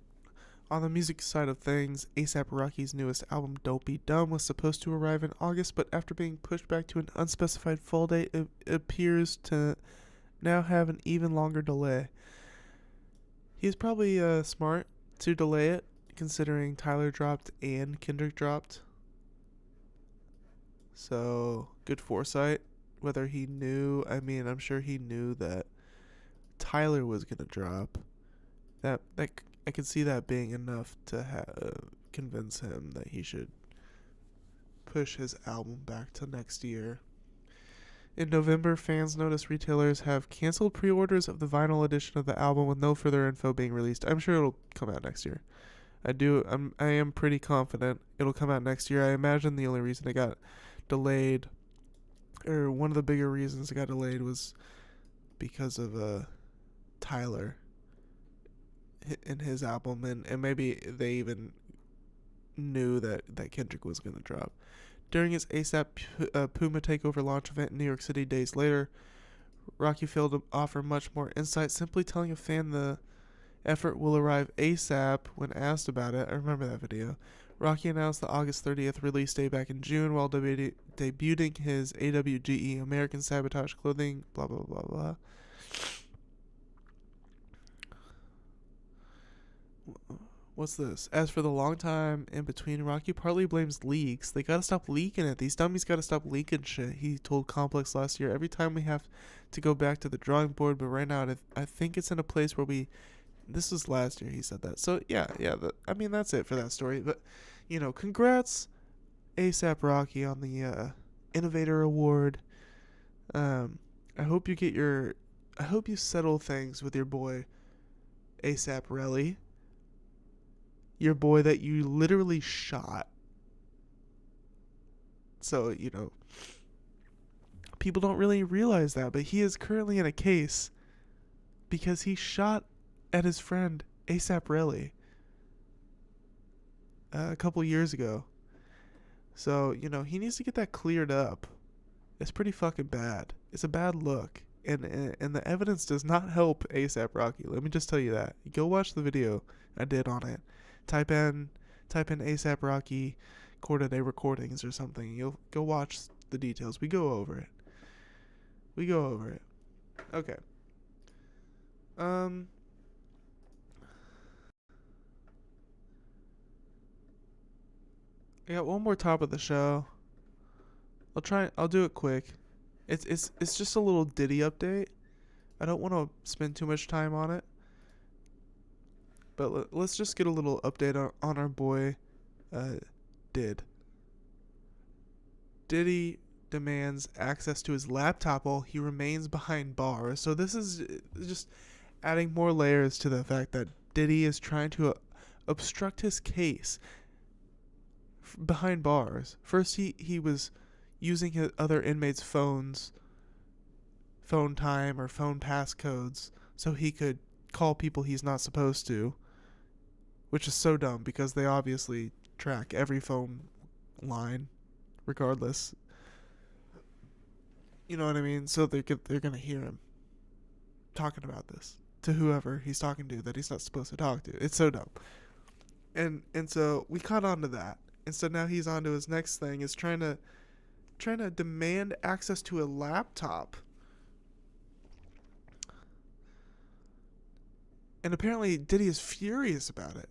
On the music side of things, A$AP Rocky's newest album, Don't Be Dumb, was supposed to arrive in August, but after being pushed back to an unspecified fall date, it appears to now have an even longer delay. He's probably smart to delay it, considering Tyler dropped and Kendrick dropped. So, good foresight. Whether he knew, I mean, I'm sure he knew that Tyler was going to drop. That I could see that being enough to convince him that he should push his album back to next year. In November, fans noticed retailers have canceled pre-orders of the vinyl edition of the album with no further info being released. I'm sure it'll come out next year. I am pretty confident it'll come out next year. I imagine the only reason it got delayed, or one of the bigger reasons it got delayed, was because of Tyler in his album, and maybe they even knew that Kendrick was going to drop. During his ASAP Puma Takeover launch event in New York City days later, Rocky failed to offer much more insight, simply telling a fan the effort will arrive ASAP when asked about it. I remember that video. Rocky announced the August 30th release date back in June while debuting his AWGE, American Sabotage clothing, blah, blah, blah, blah. What's this? As for the long time in between, Rocky partly blames leaks. They gotta stop leaking it. These dummies gotta stop leaking shit, he told Complex last year. Every time we have to go back to the drawing board, but right now I think it's in a place where we... This was last year he said that. So, yeah, I mean, that's it for that story. But, you know, congrats, ASAP Rocky, on the Innovator Award. I hope you get your... I hope you settle things with your boy, ASAP Relly. Your boy that you literally shot. So, you know, people don't really realize that, but he is currently in a case because he shot at his friend ASAP Relly a couple years ago. So, you know, he needs to get that cleared up. It's pretty fucking bad. It's a bad look. And the evidence does not help ASAP Rocky. Let me just tell you that. Go watch the video I did on it. Type in ASAP Rocky Quarter Day Recordings or something. You'll go watch the details. We go over it. Okay. I got one more top of the show. I'll do it quick. It's just a little Diddy update. I don't want to spend too much time on it. But let's just get a little update on our boy, Diddy demands access to his laptop while he remains behind bars. So this is just adding more layers to the fact that Diddy is trying to obstruct his case behind bars. First, he was using his other inmates' phones, phone time or phone passcodes, so he could call people he's not supposed to. Which is so dumb because they obviously track every phone line, regardless. You know what I mean? So they're gonna hear him talking about this to whoever he's talking to that he's not supposed to talk to. It's so dumb. And so we caught on to that. And so now he's on to his next thing, is trying to demand access to a laptop. And apparently Diddy is furious about it.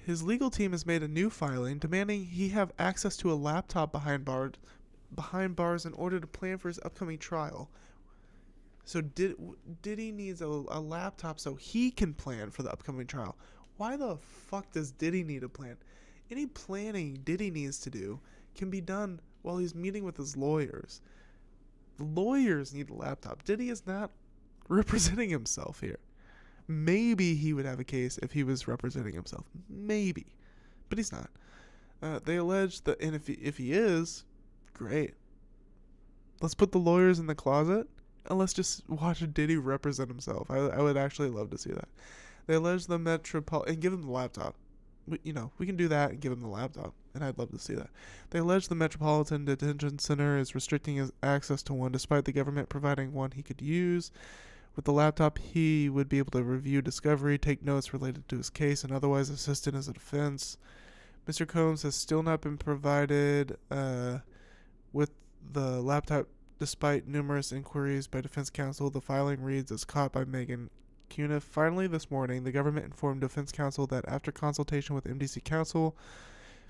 His legal team has made a new filing demanding he have access to a laptop behind bars in order to plan for his upcoming trial. So Diddy needs a laptop so he can plan for the upcoming trial. Why the fuck does Diddy need a plan? Any planning Diddy needs to do can be done while he's meeting with his lawyers. The lawyers need a laptop. Diddy is not representing himself here. Maybe he would have a case if he was representing himself. Maybe. But he's not. They allege that, and if he is, great. Let's put the lawyers in the closet, and let's just watch Diddy represent himself. I would actually love to see that. They allege the Metropolitan, and give him the laptop. We can do that and give him the laptop, and I'd love to see that. They allege the Metropolitan Detention Center is restricting his access to one, despite the government providing one he could use. With the laptop, he would be able to review discovery, take notes related to his case, and otherwise assist in his defense. Mr. Combs has still not been provided with the laptop, despite numerous inquiries by defense counsel. The filing reads as caught by Megan Cuniff. Finally, this morning, the government informed defense counsel that after consultation with MDC counsel,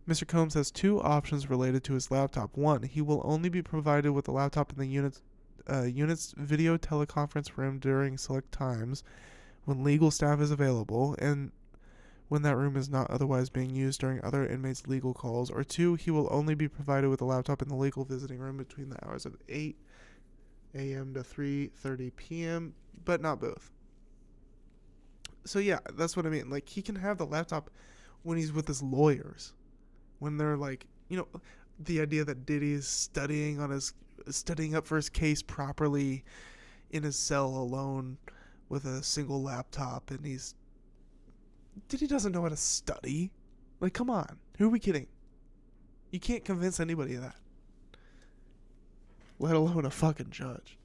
Mr. Combs has two options related to his laptop. One, he will only be provided with the laptop in the unit's video teleconference room during select times when legal staff is available, and when that room is not otherwise being used during other inmates' legal calls, or 2, he will only be provided with a laptop in the legal visiting room between the hours of 8 a.m. to 3:30 p.m., but not both. So yeah, that's what I mean. Like, he can have the laptop when he's with his lawyers, when they're like, the idea that Diddy is studying up for his case properly in his cell alone with a single laptop, and Diddy doesn't know how to study. Like, come on. Who are we kidding? You can't convince anybody of that. Let alone a fucking judge.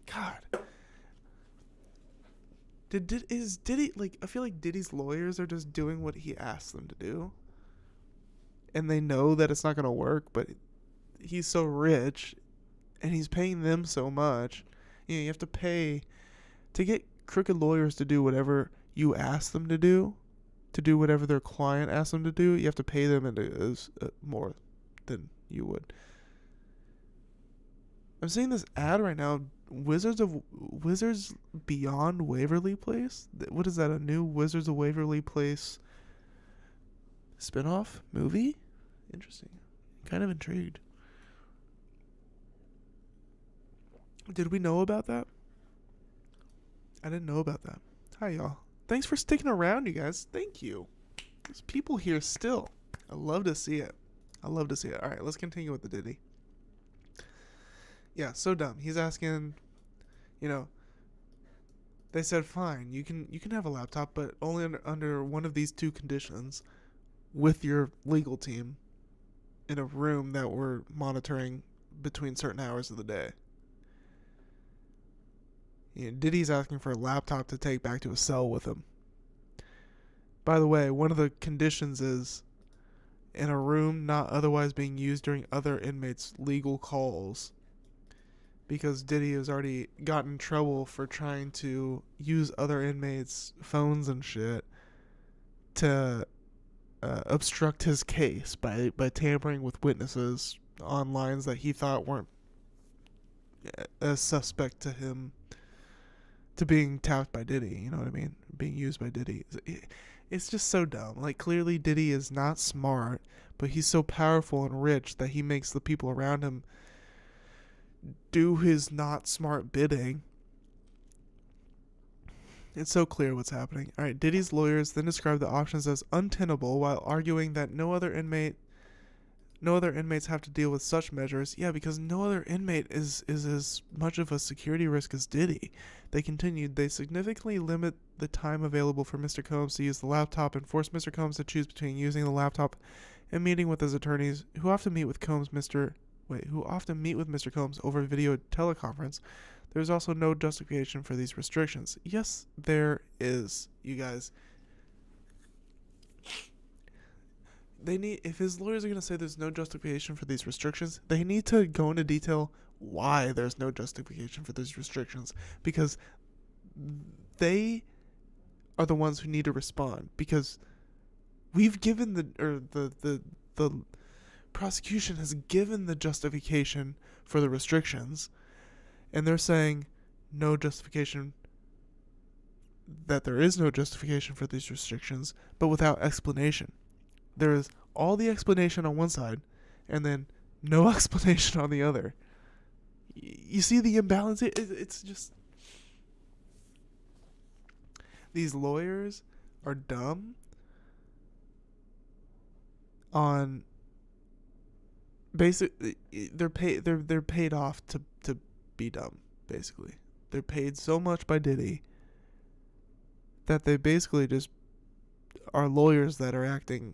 God. Is Diddy, like, I feel like Diddy's lawyers are just doing what he asks them to do. And they know that it's not going to work, but he's so rich, and he's paying them so much. You have to pay to get crooked lawyers to do whatever you ask them to do whatever their client asks them to do. You have to pay them more than you would. I'm seeing this ad right now, Wizards Beyond Waverly Place. What is that, a new Wizards of Waverly Place spinoff movie? Interesting. Kind of intrigued. Did we know about that? I didn't know about that. Hi, y'all. Thanks for sticking around, you guys. Thank you. There's people here still. I love to see it. All right, let's continue with the Diddy. Yeah, so dumb. He's asking, they said, fine, you can have a laptop, but only under one of these 2 conditions, with your legal team in a room that we're monitoring between certain hours of the day. Diddy's asking for a laptop to take back to a cell with him. By the way, one of the conditions is in a room not otherwise being used during other inmates' legal calls, because Diddy has already gotten in trouble for trying to use other inmates' phones and shit to obstruct his case by tampering with witnesses on lines that he thought weren't as suspect to him, to being tapped by Diddy, you know what I mean? Being used by Diddy. It's just so dumb. Like, clearly Diddy is not smart, but he's so powerful and rich that he makes the people around him do his not smart bidding. It's so clear what's happening. Alright, Diddy's lawyers then describe the options as untenable while arguing that no other inmates have to deal with such measures. Yeah, because no other inmate is as much of a security risk as Diddy. They continued, they significantly limit the time available for Mr. Combs to use the laptop and force Mr. Combs to choose between using the laptop and meeting with his attorneys, who often meet with Mr. Combs over video teleconference. There's also no justification for these restrictions. Yes, there is, you guys. If his lawyers are going to say there's no justification for these restrictions, they need to go into detail why there's no justification for these restrictions, because they are the ones who need to respond, because we've given the prosecution has given the justification for the restrictions, and they're saying no justification, that there is no justification for these restrictions, but without explanation. There is all the explanation on one side, and then no explanation on the other. You see the imbalance? It's just... These lawyers are dumb on... Basically, they're paid off to be dumb, basically. They're paid so much by Diddy that they basically just are lawyers that are acting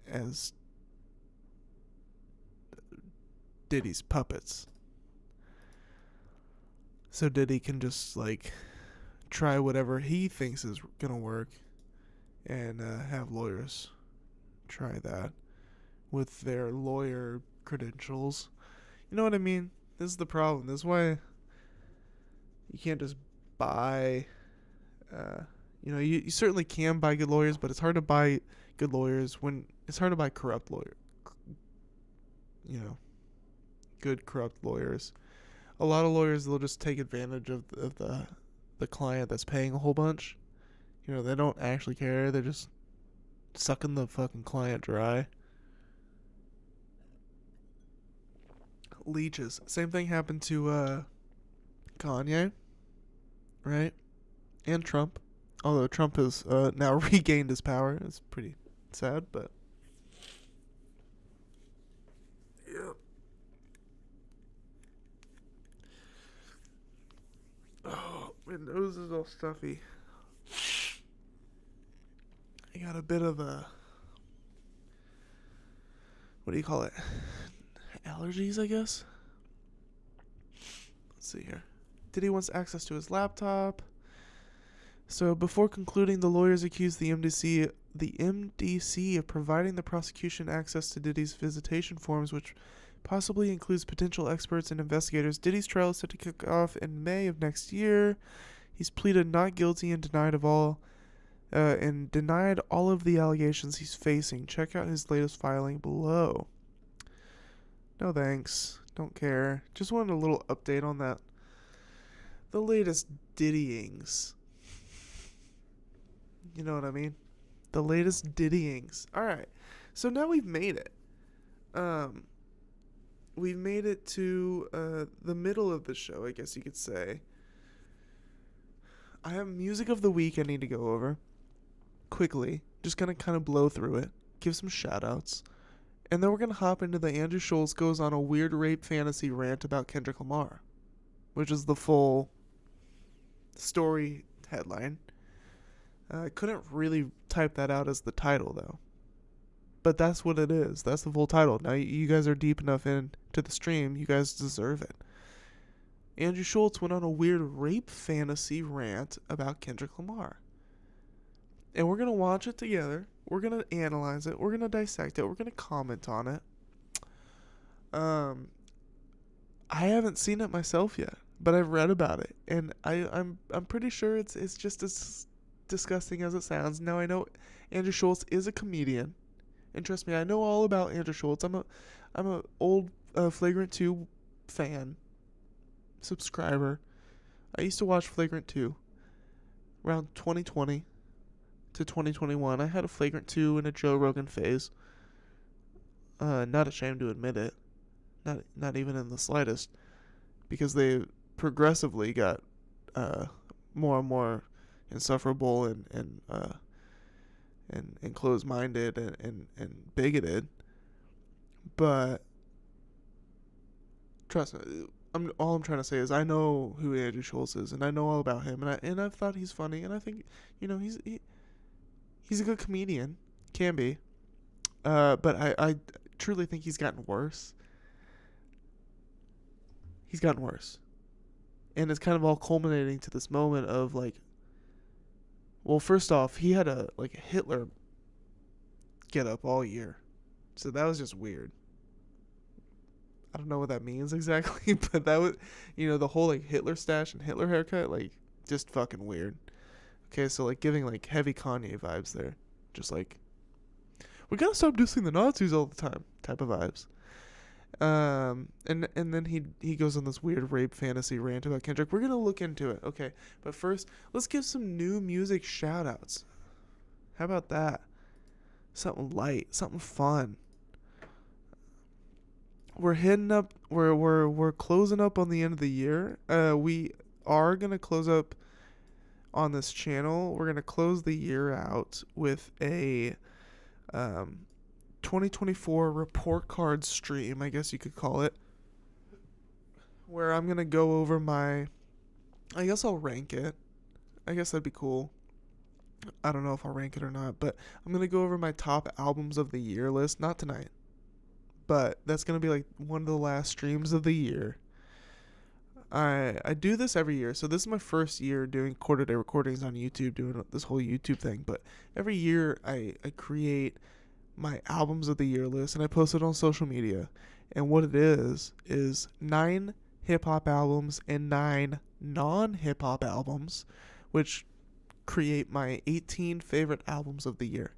as Diddy's puppets. So Diddy can just, like, try whatever he thinks is gonna work and have lawyers try that with their lawyer credentials. You know what I mean? This is the problem. This is why you can't just buy... you certainly can buy good lawyers, but it's hard to buy good lawyers when... It's hard to buy corrupt lawyers. Good corrupt lawyers. A lot of lawyers, they'll just take advantage of the client that's paying a whole bunch. They don't actually care. They're just sucking the fucking client dry. Leeches. Same thing happened to Kanye, right? And Trump. Although Trump has now regained his power. It's pretty sad, but yeah. Oh, my nose is all stuffy. I got a bit of a, what do you call it? Allergies, I guess? Let's see here. Diddy wants access to his laptop. So before concluding, the lawyers accused the MDC of providing the prosecution access to Diddy's visitation forms, which possibly includes potential experts and investigators. Diddy's trial is set to kick off in May of next year. He's pleaded not guilty and denied all of the allegations he's facing. Check out his latest filing below. No thanks. Don't care. Just wanted a little update on that. The latest Diddyings. You know what I mean? The latest Diddyings. Alright. So now we've made it. We've made it to the middle of the show, I guess you could say. I have music of the week I need to go over. Quickly. Just gonna kind of blow through it. Give some shout outs. And then we're gonna hop into the Andrew Schulz goes on a weird rape fantasy rant about Kendrick Lamar. Which is the full story headline. I couldn't really type that out as the title, though. But that's what it is. That's the full title. Now, you guys are deep enough into the stream. You guys deserve it. Andrew Schulz went on a weird rape fantasy rant about Kendrick Lamar. And we're going to watch it together. We're going to analyze it. We're going to dissect it. We're going to comment on it. I haven't seen it myself yet, but I've read about it. And I'm pretty sure it's just as disgusting as it sounds. Now I know Andrew Schulz is a comedian, and trust me, I know all about Andrew Schulz. I'm a old Flagrant 2 fan, subscriber. I used to watch Flagrant 2 around 2020 to 2021. I had a Flagrant 2 and a Joe Rogan phase. Not ashamed to admit it, not even in the slightest, because they progressively got more and more insufferable and closed-minded and bigoted. But trust me, all I'm trying to say is I know who Andrew Schulz is, and I know all about him, and I've thought he's funny, and I think he's a good comedian, can be, but I truly think he's gotten worse. He's gotten worse, and it's kind of all culminating to this moment of like. Well, first off, he had a Hitler get up all year. So that was just weird. I don't know what that means exactly, but that was, the whole Hitler stash and Hitler haircut, just fucking weird. Okay, so giving heavy Kanye vibes there. Just we gotta stop dissing the Nazis all the time type of vibes. And then he goes on this weird rape fantasy rant about Kendrick. We're gonna look into it, okay? But first, let's give some new music shout outs. How about that? Something light, something fun. We're heading up. We're closing up on the end of the year. We are gonna close up on this channel. We're gonna close the year out with a 2024 report card stream, I guess you could call it, where I'm going to go over I guess I'll rank it. I guess that'd be cool. I don't know if I'll rank it or not, but I'm going to go over my top albums of the year list, not tonight, but that's going to be one of the last streams of the year. I do this every year, so this is my first year doing quarter-day recordings on YouTube, doing this whole YouTube thing, but every year I create my albums of the year list, and I post it on social media. And what it is 9 hip-hop albums and 9 non-hip-hop albums, which create my 18 favorite albums of the year.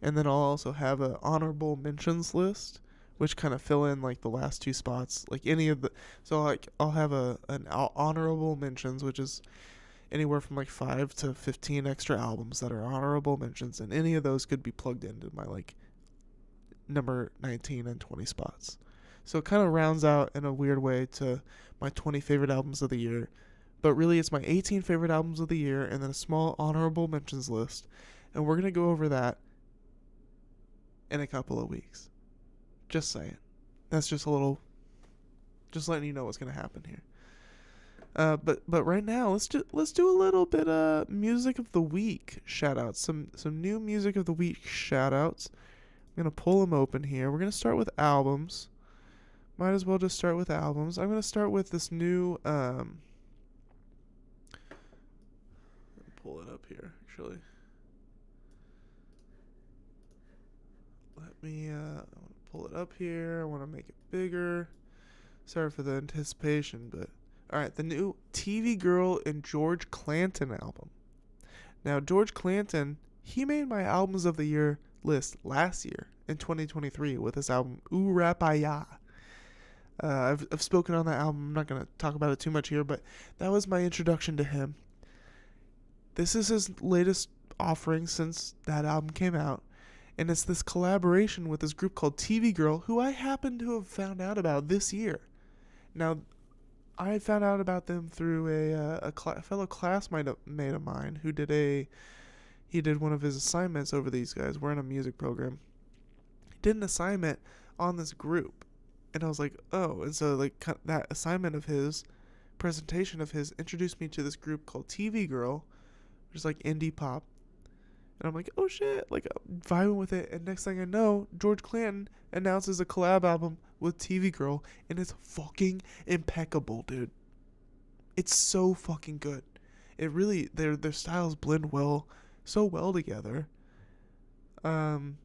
And then I'll also have an honorable mentions list, which kind of fill in the last 2 spots, any of the. So I'll have an honorable mentions, which is anywhere from like 5 to 15 extra albums that are honorable mentions, and any of those could be plugged into my like number 19 and 20 spots. So it kind of rounds out in a weird way to my 20 favorite albums of the year. But really, it's my 18 favorite albums of the year and then a small honorable mentions list. And we're going to go over that in a couple of weeks. Just saying. That's just a little... just letting you know what's going to happen here. But right now, let's do a little bit of music of the week shout-outs. Some new music of the week shout-outs. I'm going to pull them open here. We're going to start with albums. Might as well just start with albums. I'm going to start with this new... pull it up here, actually. Let me I want to pull it up here. I want to make it bigger. Sorry for the anticipation, but... Alright, the new TV Girl and George Clanton album. Now, George Clanton, he made my albums of the year list last year in 2023 with his album Ooh Rap-A-Ya. I've spoken on that album. I'm not going to talk about it too much here, but that was my introduction to him. This is his latest offering since that album came out, and it's this collaboration with this group called TV Girl, who I happen to have found out about this year. Now, I found out about them through a fellow classmate of mine who he did one of his assignments over these guys. We're in a music program. He did an assignment on this group, and I was like, oh, and so like that assignment of his, presentation of his, introduced me to this group called TV Girl, which is like indie pop. And I'm like, oh shit, like I'm vibing with it. And next thing I know, George Clanton announces a collab album with TV Girl, and it's fucking impeccable, dude. It's so fucking good. It really, their styles blend so well together. And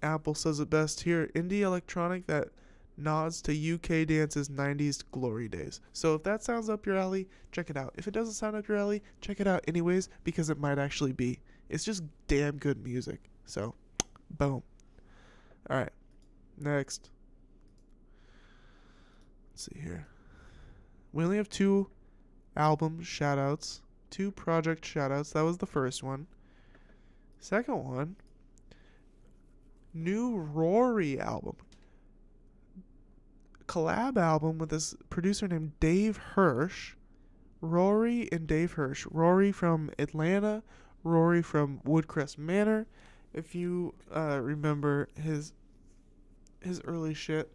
Apple says it best here: indie electronic that nods to UK dance's 90s glory days. So if that sounds up your alley, check it out. If it doesn't sound up your alley, check it out anyways, because it might actually be. It's just damn good music. So, boom. Alright, next. Let's see here. We only have 2 album shoutouts, 2 project shoutouts. That was the first one. Second one, new Rory album. Collab album with this producer named Dave Hirsch. Rory and Dave Hirsch. Rory from Atlanta, Rory from Woodcrest Manor. If you remember his early shit,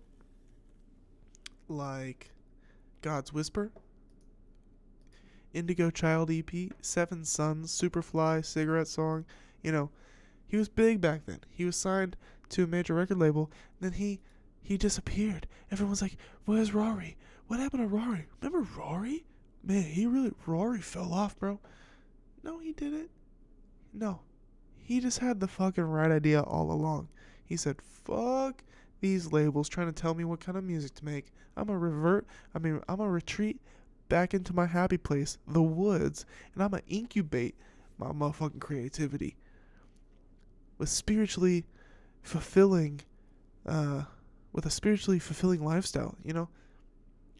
like God's Whisper, Indigo Child EP, Seven Sons, Superfly, Cigarette Song. You know, he was big back then. He was signed to a major record label, and then he disappeared. Everyone's like, where's Rory? What happened to Rory? Remember Rory? Man, Rory fell off, bro. No, he didn't. No. He just had the fucking right idea all along. He said, fuck these labels trying to tell me what kind of music to make. I'm gonna retreat back into my happy place, the woods, and I'm gonna incubate my motherfucking creativity with spiritually fulfilling, with a spiritually fulfilling lifestyle, you know?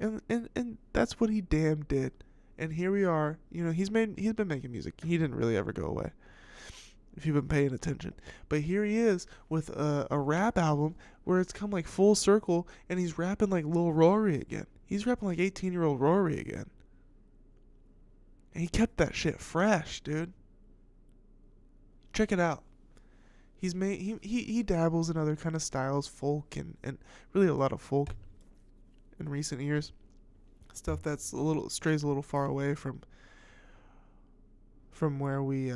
And that's what he damn did. And here we are. You know, he's been making music. He didn't really ever go away, if you've been paying attention. But here he is with a rap album where it's come like full circle, and he's rapping like Lil Rory again. He's rapping like 18-year-old Rory again. And he kept that shit fresh, dude. Check it out. He dabbles in other kind of styles, folk and really a lot of folk in recent years. Stuff that's strays a little far away from where we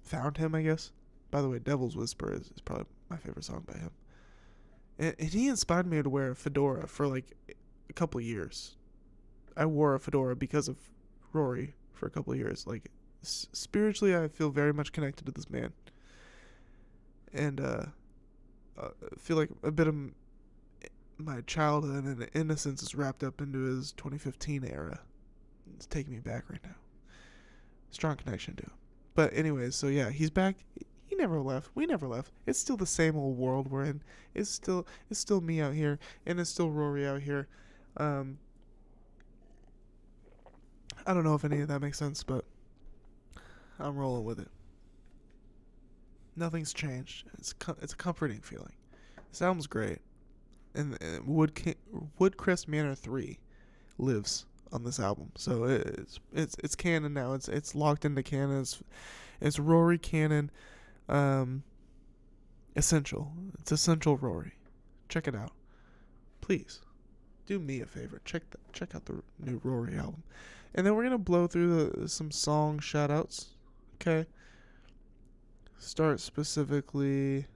found him, I guess. By the way, Devil's Whisper is probably my favorite song by him. And he inspired me to wear a fedora for like a couple of years. I wore a fedora because of Rory for a couple of years. Like, spiritually, I feel very much connected to this man. And I feel like a bit of my childhood and innocence is wrapped up into his 2015 era. It's taking me back right now. Strong connection to him. But anyways, so yeah, he's back. He never left. We never left. It's still the same old world we're in. It's still me out here, and it's still Rory out here. I don't know if any of that makes sense, but I'm rolling with it. Nothing's changed. It's a comforting feeling. This album's great. And Woodcrest Manor 3 lives on this album. So it's canon now. It's locked into canon. It's Rory canon. Essential. It's essential Rory. Check it out. Please. Do me a favor. Check out the new Rory album. And then we're going to blow through some song shout-outs. Okay? Start specifically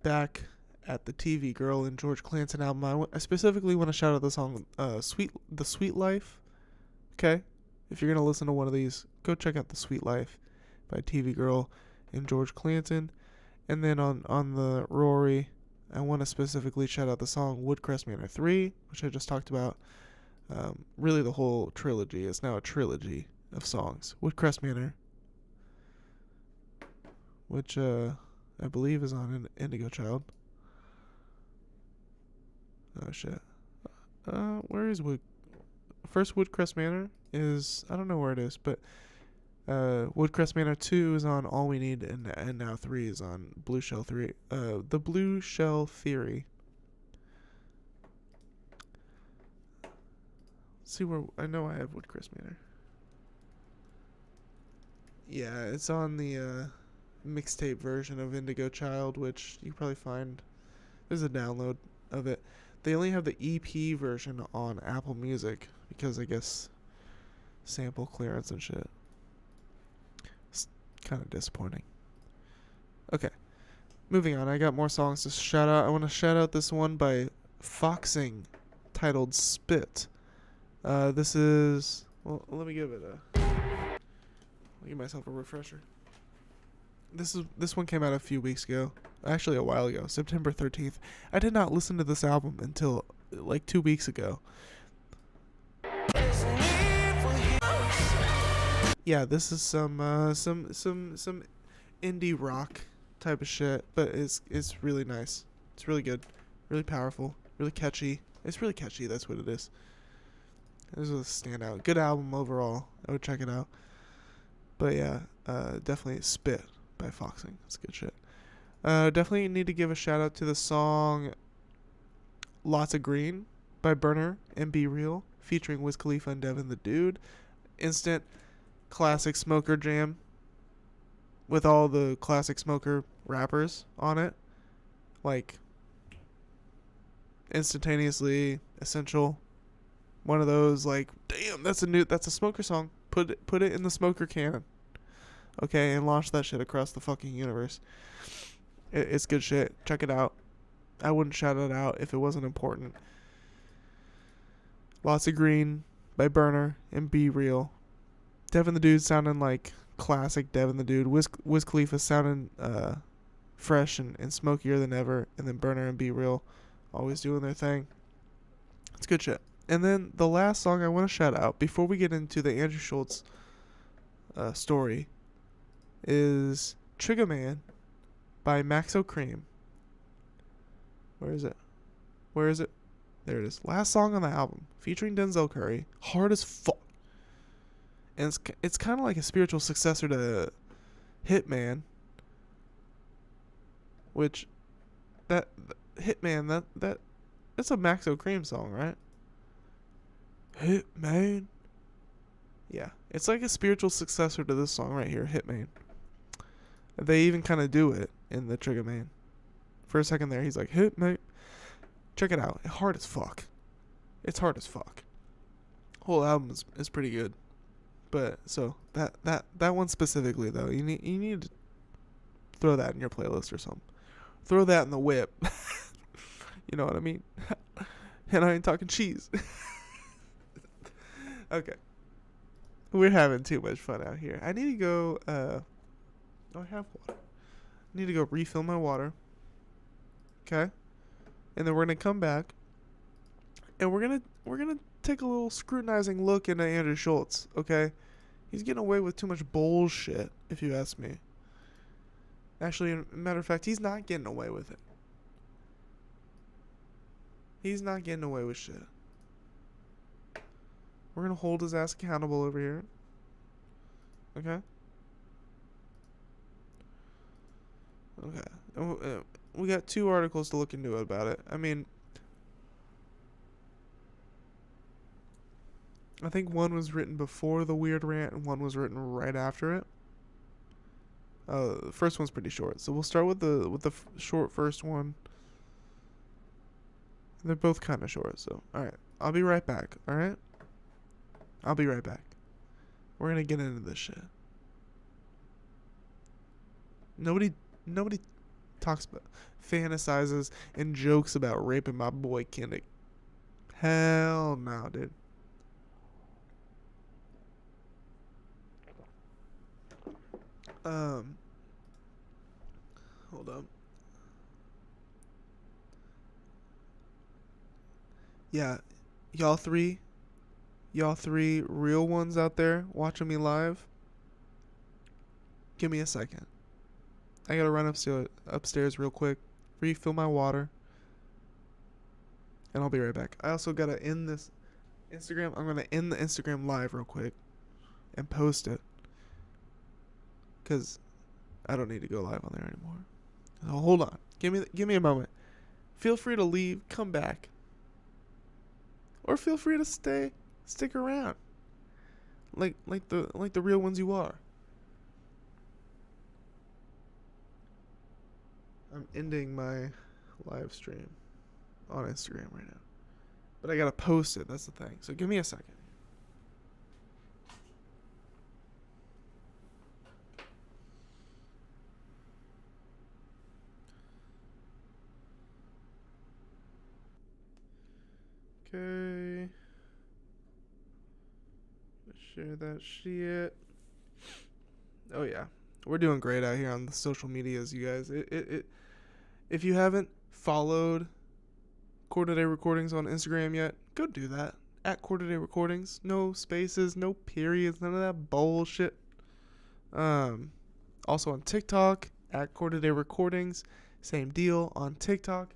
back at the TV Girl and George Clanton album. I specifically want to shout out the song The Sweet Life. Okay? If you're going to listen to one of these, go check out The Sweet Life by TV Girl and George Clanton. And then on the Rory, I want to specifically shout out the song Woodcrest Manor 3, which I just talked about. Really, the whole trilogy is now a trilogy of songs. Woodcrest Manor, which I believe is on Indigo Child. Oh shit. Where is First Woodcrest Manor is, I don't know where it is, but Woodcrest Manor 2 is on All We Need, and now 3 is on Blue Shell 3. The Blue Shell Theory. Let's see where, I know I have Woodcrest Manor. Yeah, it's on the mixtape version of Indigo Child, which you can probably find. There's a download of it. They only have the EP version on Apple Music because I guess sample clearance and shit. It's kind of disappointing. Okay, moving on. I got more songs to shout out. I want to shout out this one by Foxing titled Spit. This is, well, let me give it a, I'll give myself a refresher. This one came out a few weeks ago. Actually, a while ago. September 13th. I did not listen to this album until like 2 weeks ago. Yeah, this is some indie rock type of shit, but it's really nice. It's really good, really powerful, really catchy. It's really catchy. That's what it is. This was a standout. Good album overall. I would check it out. But yeah, definitely Spit by Foxing. That's good shit. Definitely need to give a shout out to the song Lots of Green by Burner and Be Real, featuring Wiz Khalifa and Devin the Dude. Instant classic Smoker jam with all the classic Smoker rappers on it. Like, instantaneously essential. One of those, like, damn, that's a Smoker song. Put it in the Smoker canon. Okay, and launch that shit across the fucking universe. It's good shit. Check it out. I wouldn't shout it out if it wasn't important. Lots of Green by Burner and Be Real. Devin the Dude sounding like classic Devin the Dude. Wiz Khalifa sounding fresh and smokier than ever. And then Burner and Be Real always doing their thing. It's good shit. And then the last song I want to shout out before we get into the Andrew Schulz story is Trigger Man by Maxo Cream. Where is it? There it is. Last song on the album, featuring Denzel Curry. Hard as fuck. And it's kind of like a spiritual successor to Hitman. Which, Hitman, that's a Maxo Cream song, right? Hitman. Yeah, it's like a spiritual successor to this song right here, Hitman. They even kind of do it in the Trigger Man. For a second there, he's like, Hitman. Check it out. Hard as fuck. It's hard as fuck. Whole album is pretty good. But so that one specifically though, you need to throw that in your playlist or something. Throw that in the whip. You know what I mean? And I ain't talking cheese. Okay. We're having too much fun out here. I need to go I have water. I need to go refill my water. Okay? And then we're gonna come back and we're gonna take a little scrutinizing look into Andrew Schulz, okay? He's getting away with too much bullshit, if you ask me. Actually, as a matter of fact, he's not getting away with it. He's not getting away with shit. We're gonna hold his ass accountable over here. Okay? Okay. We got 2 articles to look into about it. I mean, I think one was written before the weird rant and one was written right after it. The first one's pretty short, so we'll start with the short first one. They're both kind of short, so alright. I'll be right back, alright? I'll be right back. We're gonna get into this shit. Nobody talks about, fantasizes, and jokes about raping my boy Kendrick. Hell no, dude. Hold up. Yeah, y'all three real ones out there watching me live, give me a second. I gotta run upstairs real quick, refill my water, and I'll be right back. I also gotta end this Instagram. I'm gonna end the Instagram live real quick and post it, cause I don't need to go live on there anymore. So hold on, give me a moment. Feel free to leave, come back, or feel free to stick around, like the real ones you are. I'm ending my live stream on Instagram right now, but I gotta post it. That's the thing. So give me a second. Okay. Share that shit. Oh yeah, we're doing great out here on the social medias, you guys. If you haven't followed Quarter Day Recordings on Instagram yet, go do that. At Quarter Day Recordings, no spaces, no periods, none of that bullshit. Also on TikTok at Quarter Day Recordings, same deal on TikTok.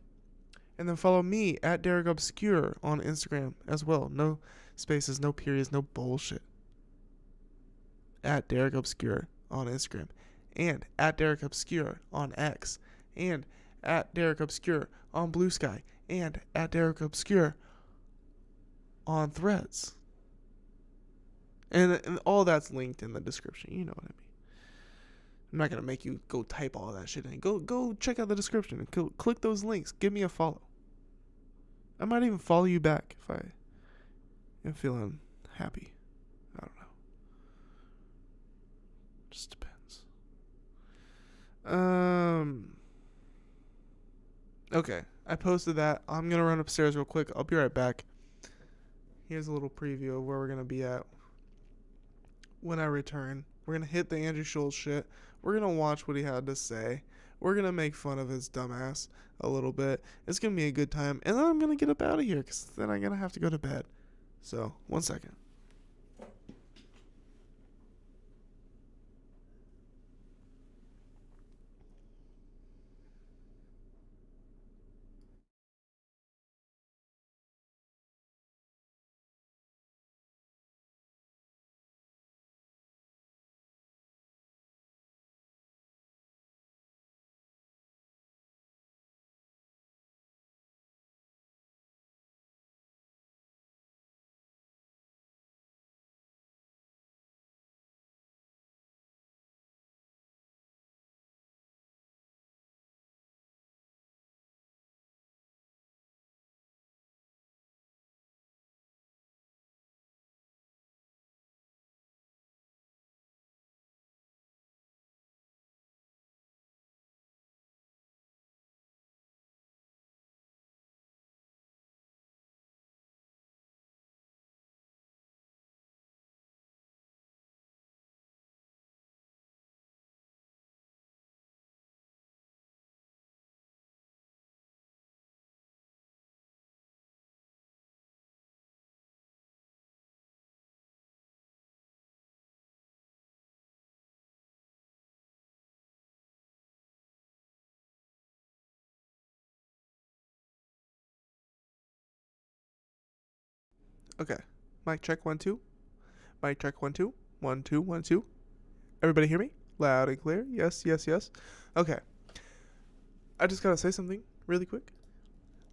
And then follow me at Derek Obscure on Instagram as well. No spaces, no periods, no bullshit. At Derek Obscure on Instagram. And at Derek Obscure on X. And at Derek Obscure on Blue Sky. And at Derek Obscure on Threads. And all that's linked in the description. You know what I mean. I'm not going to make you go type all that shit in. Go check out the description and click those links. Give me a follow. I might even follow you back if I am feeling happy. I don't know. Just depends. Okay, I posted that. I'm gonna run upstairs real quick. I'll be right back. Here's a little preview of where we're gonna be at when I return. We're gonna hit the Andrew Schulz shit. We're gonna watch what he had to say. We're gonna make fun of his dumbass a little bit. It's gonna be a good time, and then I'm gonna get up out of here because then I'm gonna have to go to bed. So 1 second. Okay, Mic check 1 2. Mic check 1 2. 1 2 1 2. Everybody hear me? Loud and clear. Yes, yes, yes. Okay. I just gotta say something really quick.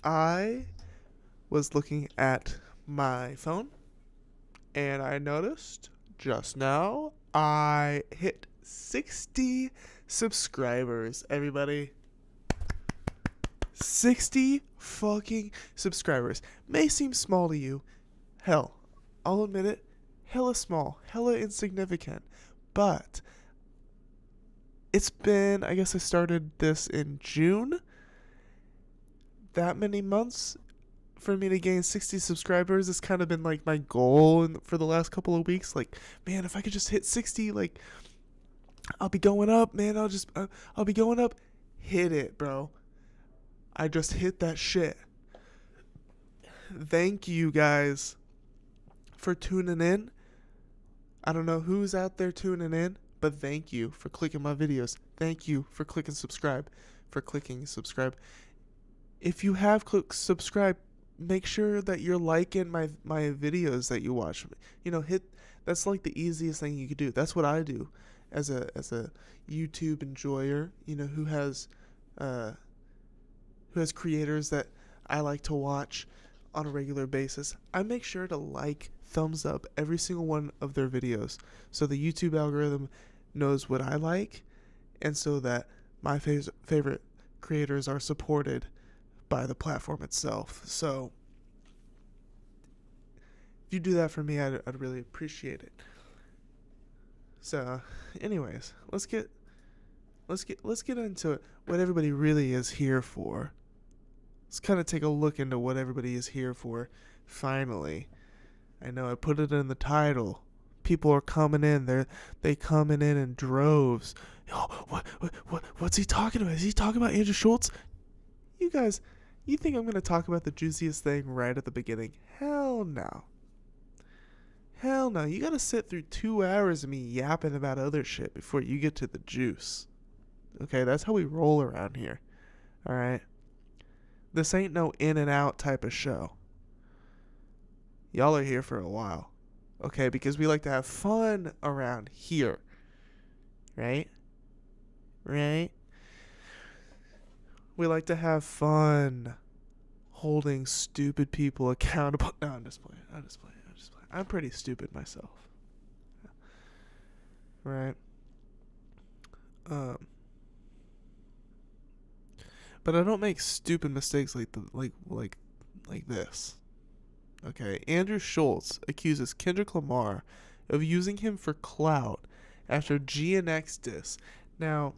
I was looking at my phone and I noticed just now I hit 60 subscribers, everybody. 60 fucking subscribers. May seem small to you. Hell, I'll admit it. Hella small. Hella insignificant. But it's been, I guess I started this in June. That many months for me to gain 60 subscribers has kind of been like my goal for the last couple of weeks. Like, man, if I could just hit 60, like, I'll be going up, man. I'll be going up. Hit it, bro. I just hit that shit. Thank you guys for tuning in. I don't know who's out there tuning in, but thank you for clicking my videos. Thank you for clicking subscribe. If you have clicked subscribe, make sure that you're liking my videos that you watch. You know, that's like the easiest thing you could do. That's what I do as a YouTube enjoyer, you know, who has creators that I like to watch on a regular basis. I make sure to like, thumbs up every single one of their videos so the YouTube algorithm knows what I like, and so that my favorite creators are supported by the platform itself. So if you do that for me, I'd really appreciate it. So anyways, let's get into it, what everybody really is here for. Let's kind of take a look into what everybody is here for. Finally, I know I put it in the title. People are coming in. They coming in droves. Oh, what's he talking about? Is he talking about Andrew Schulz? You guys, you think I'm going to talk about the juiciest thing right at the beginning? Hell no. Hell no. You got to sit through 2 hours of me yapping about other shit before you get to the juice. Okay, that's how we roll around here. All right? This ain't no in and out type of show. Y'all are here for a while. Okay, because we like to have fun around here. Right? Right? We like to have fun holding stupid people accountable. No, I'm just playing. I'm pretty stupid myself. Right? But I don't make stupid mistakes like this. Okay, Andrew Schulz accuses Kendrick Lamar of using him for clout after GNX diss. Now,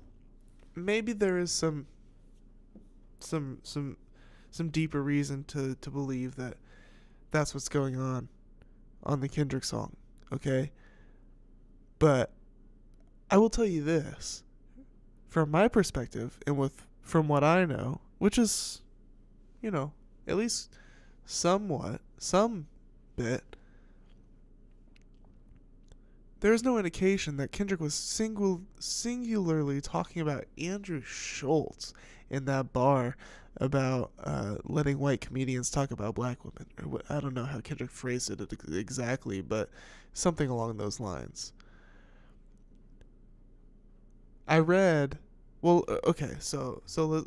maybe there is some deeper reason to believe that that's what's going on the Kendrick song, okay? But I will tell you this, from my perspective and from what I know, which is, you know, at least some bit, there is no indication that Kendrick was singularly talking about Andrew Schulz in that bar about letting white comedians talk about black women. Or I don't know how Kendrick phrased it exactly, but something along those lines. I read. Well, okay, so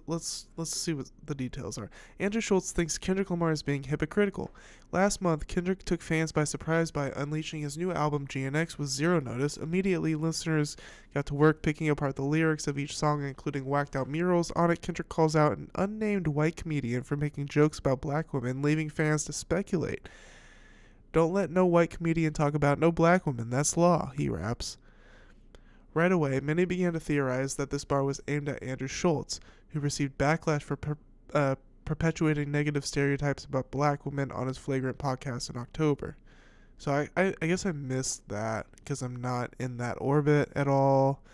let's see what the details are. Andrew Schulz thinks Kendrick Lamar is being hypocritical. Last month, Kendrick took fans by surprise by unleashing his new album GNX with zero notice. Immediately, listeners got to work picking apart the lyrics of each song, including whacked out murals. On it, Kendrick calls out an unnamed white comedian for making jokes about black women, leaving fans to speculate. "Don't let no white comedian talk about no black woman. That's law," he raps. Right away, many began to theorize that this bar was aimed at Andrew Schulz, who received backlash for perpetuating negative stereotypes about black women on his Flagrant podcast in October. So I guess I missed that because I'm not in that orbit at all,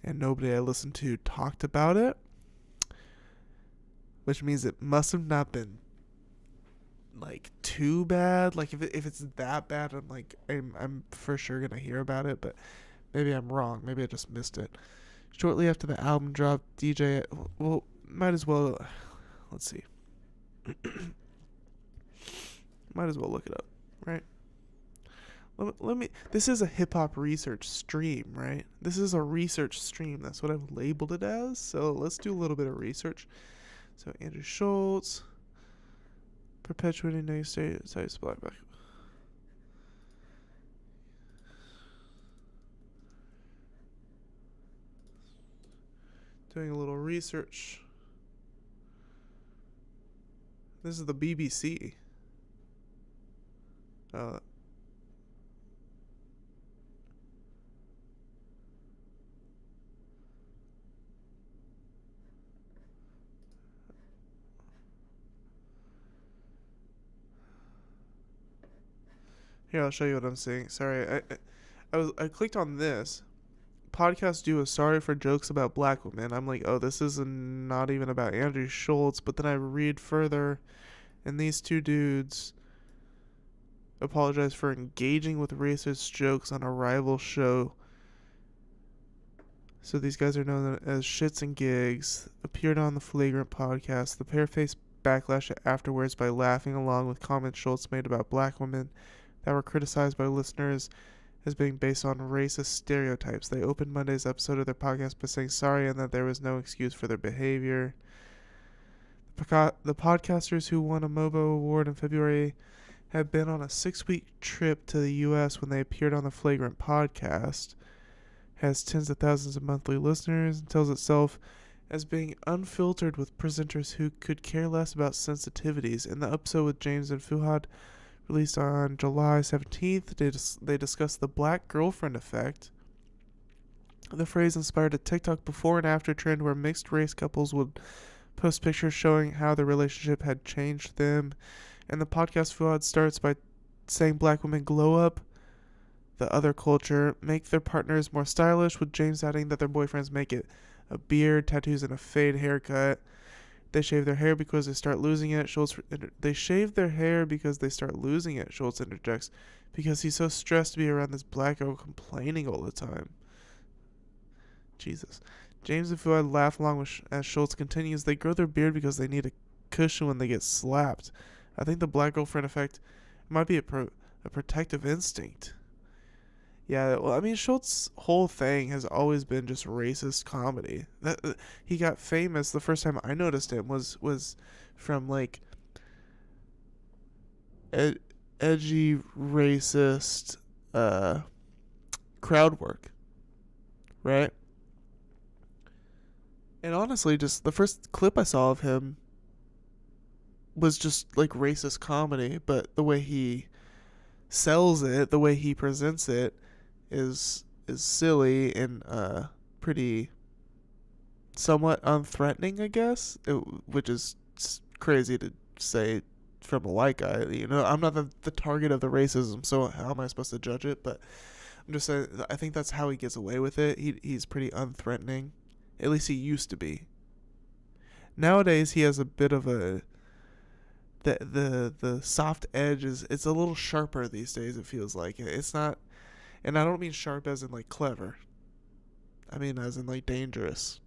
and nobody I listened to talked about it, which means it must have not been like too bad. Like if it's that bad, I'm for sure gonna hear about it, but maybe I'm wrong. Maybe I just missed it. Shortly after the album dropped, DJ... Well, might as well... Let's see. Might as well look it up, right? Let me. This is a hip hop research stream, right? This is a research stream. That's what I've labeled it as. So let's do a little bit of research. So Andrew Schulz, perpetuating negative stereotypes, black. Doing a little research. This is the BBC. Here, I'll show you what I'm seeing. Sorry, I clicked on this. Podcast duo sorry for jokes about black women. I'm like, oh, this is not even about Andrew Schulz. But then I read further, and these two dudes apologize for engaging with racist jokes on a rival show. So these guys are known as Shits and Gigs, appeared on the Flagrant podcast. The pair faced backlash afterwards by laughing along with comments Schulz made about black women that were criticized by listeners as being based on racist stereotypes. They opened Monday's episode of their podcast by saying sorry and that there was no excuse for their behavior. The podcasters who won a MOBO award in February had been on a 6-week trip to the U.S. when they appeared on the Flagrant podcast. Has tens of thousands of monthly listeners and tells itself as being unfiltered with presenters who could care less about sensitivities. In the episode with James and Fuhad, released on July 17th, they discussed the black girlfriend effect. The phrase inspired a TikTok before and after trend where mixed race couples would post pictures showing how the relationship had changed them. And the podcast Fuad starts by saying black women glow up the other culture, make their partners more stylish, with James adding that their boyfriends make it a beard, tattoos, and a fade haircut. They shave their hair because they start losing it. They shave their hair because they start losing it, Schulz interjects, because he's so stressed to be around this black girl complaining all the time. Jesus. James and Fuad laugh along as Schulz continues. They grow their beard because they need a cushion when they get slapped. I think the black girlfriend effect might be a protective instinct. Yeah, well, I mean, Schultz's whole thing has always been just racist comedy. He got famous, the first time I noticed him was from, like, edgy, racist crowd work, right? And honestly, just the first clip I saw of him was just, like, racist comedy, but the way he sells it, the way he presents it, is silly and pretty somewhat unthreatening, I guess, which is crazy to say from a white guy. You know, I'm not the target of the racism, so how am I supposed to judge it? But I'm just saying, I think that's how he gets away with it. He's pretty unthreatening. At least he used to be. Nowadays, he has a bit of a the soft edge it's a little sharper these days. It feels like it's not. And I don't mean sharp as in, like, clever. I mean as in, like, dangerous.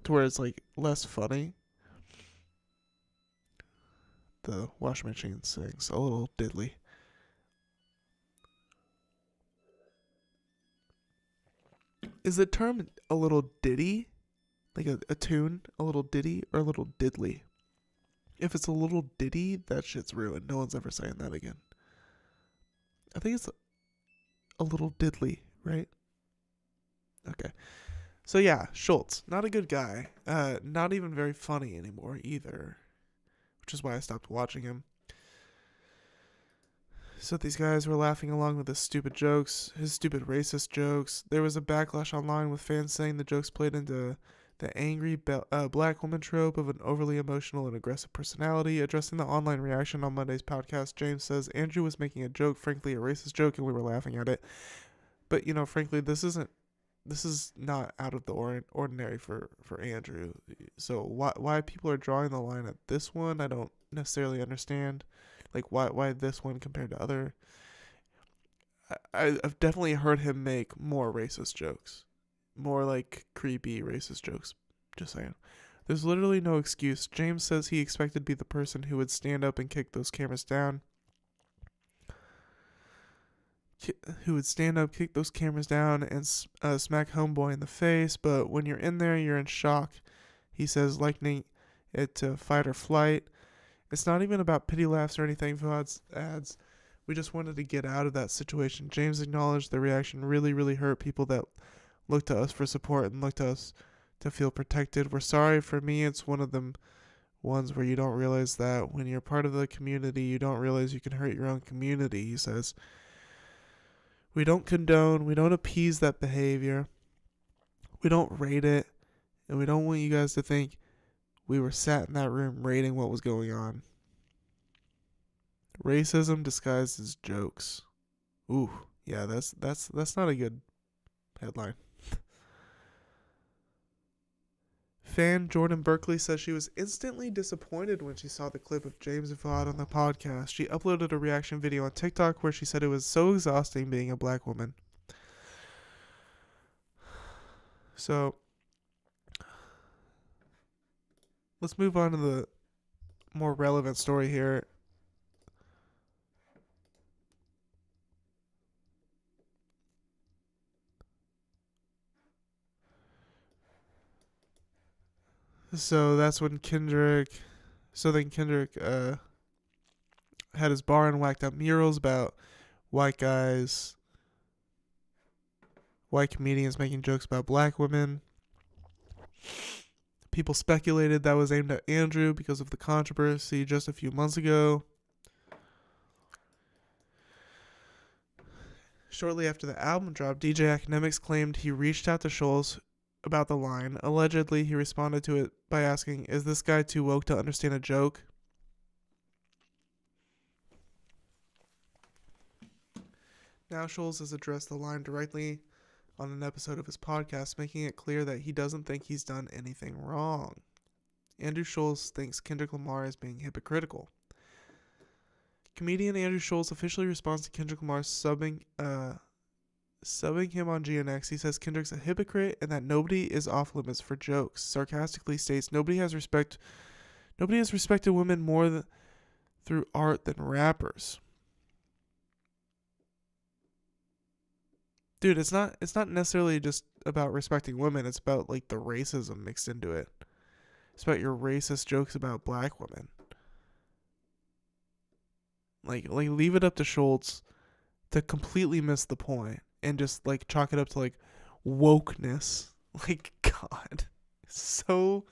To where it's, like, less funny. The washing machine sings a little diddly. Is the term a little ditty? Like a tune? A little ditty? Or a little diddly? If it's a little ditty, that shit's ruined. No one's ever saying that again. I think it's a little diddly, right? Okay. So yeah, Schulz, not a good guy. Not even very funny anymore either, which is why I stopped watching him. So these guys were laughing along with his stupid jokes, his stupid racist jokes. There was a backlash online with fans saying the jokes played into the angry black woman trope of an overly emotional and aggressive personality. Addressing the online reaction on Monday's podcast, James says Andrew was making a joke, frankly a racist joke, and we were laughing at it. But, you know, frankly, this is not out of the ordinary for Andrew. So why people are drawing the line at this one, I don't necessarily understand. Like, why this one compared to other. I've definitely heard him make more racist jokes. More, like, creepy racist jokes. Just saying. There's literally no excuse. James says he expected to be the person who would stand up and kick those cameras down. who would stand up, kick those cameras down, and smack homeboy in the face. But when you're in there, you're in shock. He says, likening it to fight or flight. It's not even about pity laughs or anything, Fuad adds. We just wanted to get out of that situation. James acknowledged the reaction really, really hurt people that look to us for support and look to us to feel protected. We're sorry. For me, it's one of them ones where you don't realize that when you're part of the community, you don't realize you can hurt your own community, he says. We don't condone, we don't appease that behavior. We don't rate it, and we don't want you guys to think we were sat in that room rating what was going on. Racism disguised as jokes. Ooh, yeah, that's not a good headline. Fan Jordan Berkeley says she was instantly disappointed when she saw the clip of James and Fuad on the podcast. She uploaded a reaction video on TikTok where she said it was so exhausting being a black woman. So, let's move on to the more relevant story here. So that's when Kendrick had his bar and whacked up murals about white comedians making jokes about black women. People speculated that was aimed at Andrew because of the controversy just a few months ago. Shortly after the album dropped, DJ Academics claimed he reached out to Schulz about the line. Allegedly, he responded to it by asking, "Is this guy too woke to understand a joke?" Now Schulz has addressed the line directly on an episode of his podcast, making it clear that he doesn't think he's done anything wrong. Andrew Schulz thinks Kendrick Lamar is being hypocritical. Comedian Andrew Schulz officially responds to Kendrick Lamar subbing him on GNX. He says Kendrick's a hypocrite and that nobody is off limits for jokes. Sarcastically states nobody has respected women more through art than rappers. Dude, it's not necessarily just about respecting women. It's about like the racism mixed into it. It's about your racist jokes about black women. Like leave it up to Schulz to completely miss the point and just like chalk it up to like wokeness. Like, God, so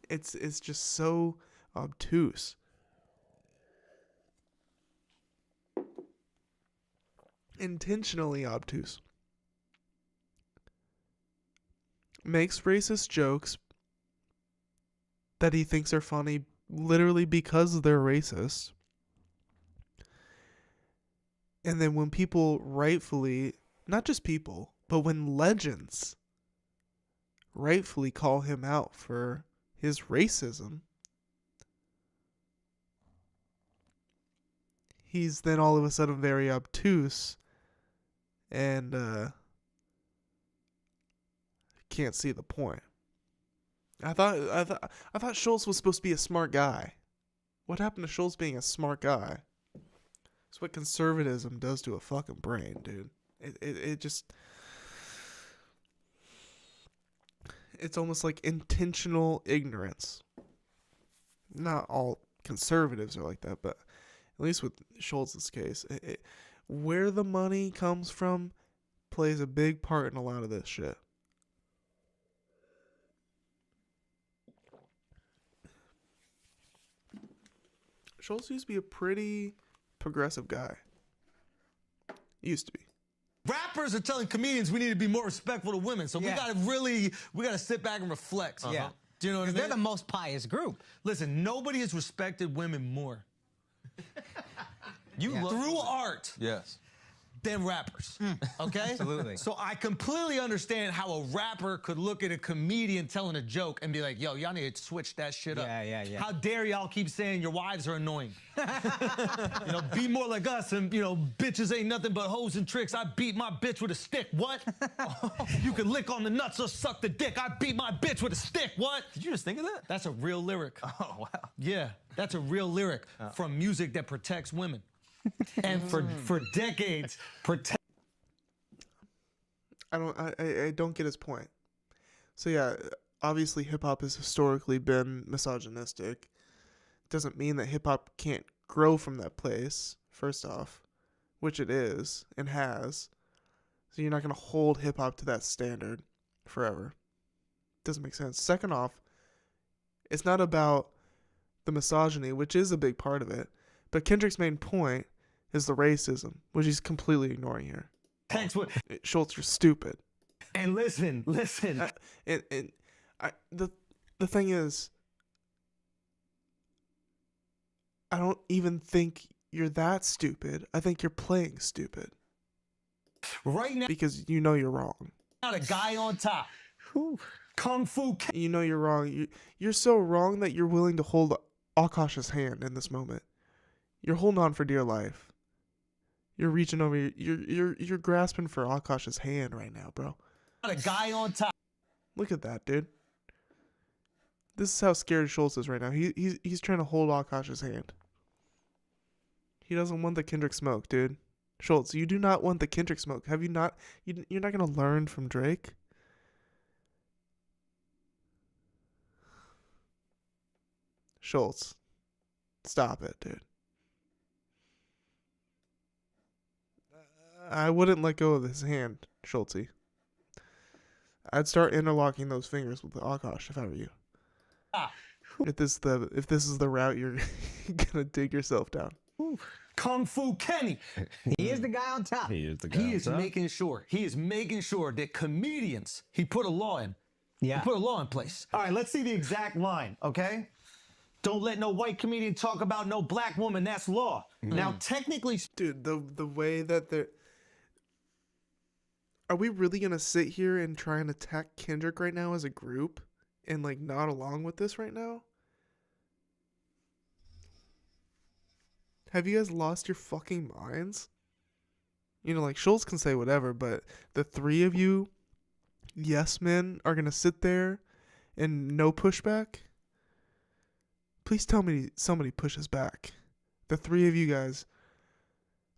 it's just so obtuse. Intentionally obtuse. Makes racist jokes that he thinks are funny literally because they're racist. And then when people rightfully, not just people, but when legends rightfully call him out for his racism, he's then all of a sudden very obtuse and can't see the point. I thought Schulz was supposed to be a smart guy. What happened to Schulz being a smart guy? It's what conservatism does to a fucking brain, dude. It just... It's almost like intentional ignorance. Not all conservatives are like that, but at least with Schulz's case, where the money comes from plays a big part in a lot of this shit. Schulz used to be a pretty progressive guy. Used to be. Rappers are telling comedians we need to be more respectful to women, so we gotta sit back and reflect. Yeah. Do you know what I mean? They're the most pious group. Listen, nobody has respected women more. Through art. Yes. Than rappers, okay? Absolutely. So I completely understand how a rapper could look at a comedian telling a joke and be like, yo, y'all need to switch that shit up. Yeah. How dare y'all keep saying your wives are annoying? Be more like us and, bitches ain't nothing but hoes and tricks. I beat my bitch with a stick, what? You can lick on the nuts or suck the dick. I beat my bitch with a stick, what? Did you just think of that? That's a real lyric. Oh, wow. Yeah, that's a real lyric from music that protects women. and for decades protect. I don't get his point. So yeah, obviously hip hop has historically been misogynistic. Doesn't mean that hip hop can't grow from that place, first off, which it is and has. So you're not going to hold hip hop to that standard forever. Doesn't make sense. Second off, it's not about the misogyny, which is a big part of it, but Kendrick's main point is the racism, which he's completely ignoring here. Thanks. What? Schulz, you're stupid. And listen. The thing is, I don't even think you're that stupid. I think you're playing stupid. Right now, because you know you're wrong. the guy on top. Kung Fu. You know you're wrong. You're so wrong that you're willing to hold Akash's hand in this moment. You're holding on for dear life. You're reaching over. You're grasping for Akash's hand right now, bro. The guy on top. Look at that, dude. This is how scared Schulz is right now. He's trying to hold Akash's hand. He doesn't want the Kendrick smoke, dude. Schulz, you do not want the Kendrick smoke. Have you not? You're not gonna learn from Drake. Schulz, stop it, dude. I wouldn't let go of his hand, Schultzy. I'd start interlocking those fingers with the Akash if I were you. If this is the route you're gonna dig yourself down. Kung Fu Kenny. He is the guy on top. He is making sure that comedians, he put a law in. Yeah. He put a law in place. All right, let's see the exact line, okay? Don't let no white comedian talk about no black woman. That's law. Now, technically, dude, the way that they're... Are we really going to sit here and try and attack Kendrick right now as a group and, like, not along with this right now? Have you guys lost your fucking minds? You know, like, Schulz can say whatever, but the three of you yes men are going to sit there and no pushback? Please tell me somebody pushes back. The three of you guys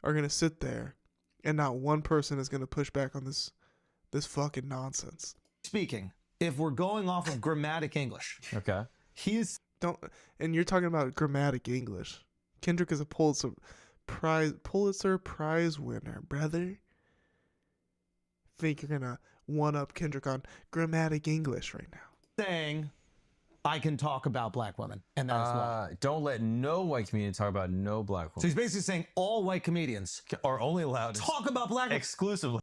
are going to sit there and not one person is going to push back on this fucking nonsense. speaking, if we're going off of grammatic English, Okay. And you're talking about grammatic English. Kendrick is a Pulitzer Prize winner, brother. Think you're gonna one up Kendrick on grammatic English right now? saying I can talk about black women, and that is law. Don't let no white comedian talk about no black So woman. he's basically saying all white comedians Are only allowed to talk about black women. exclusively.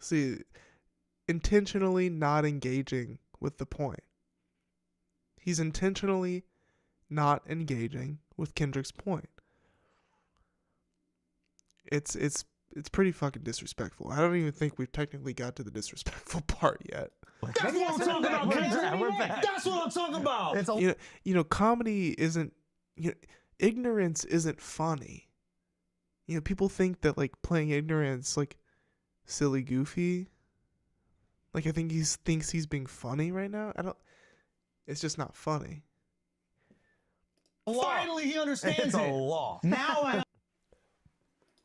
See, intentionally not engaging with the point. He's intentionally not engaging with Kendrick's point. It's pretty fucking disrespectful. I don't even think we've technically got to the disrespectful part yet. That's what I'm talking about, Kendrick. We're back. That's what I'm talking about. It's a You know, comedy isn't, ignorance isn't funny. You know, people think that, like, playing ignorance, like, silly goofy. Like, I think he thinks he's being funny right now. It's just not funny. Finally, he understands it's a it. law. Now I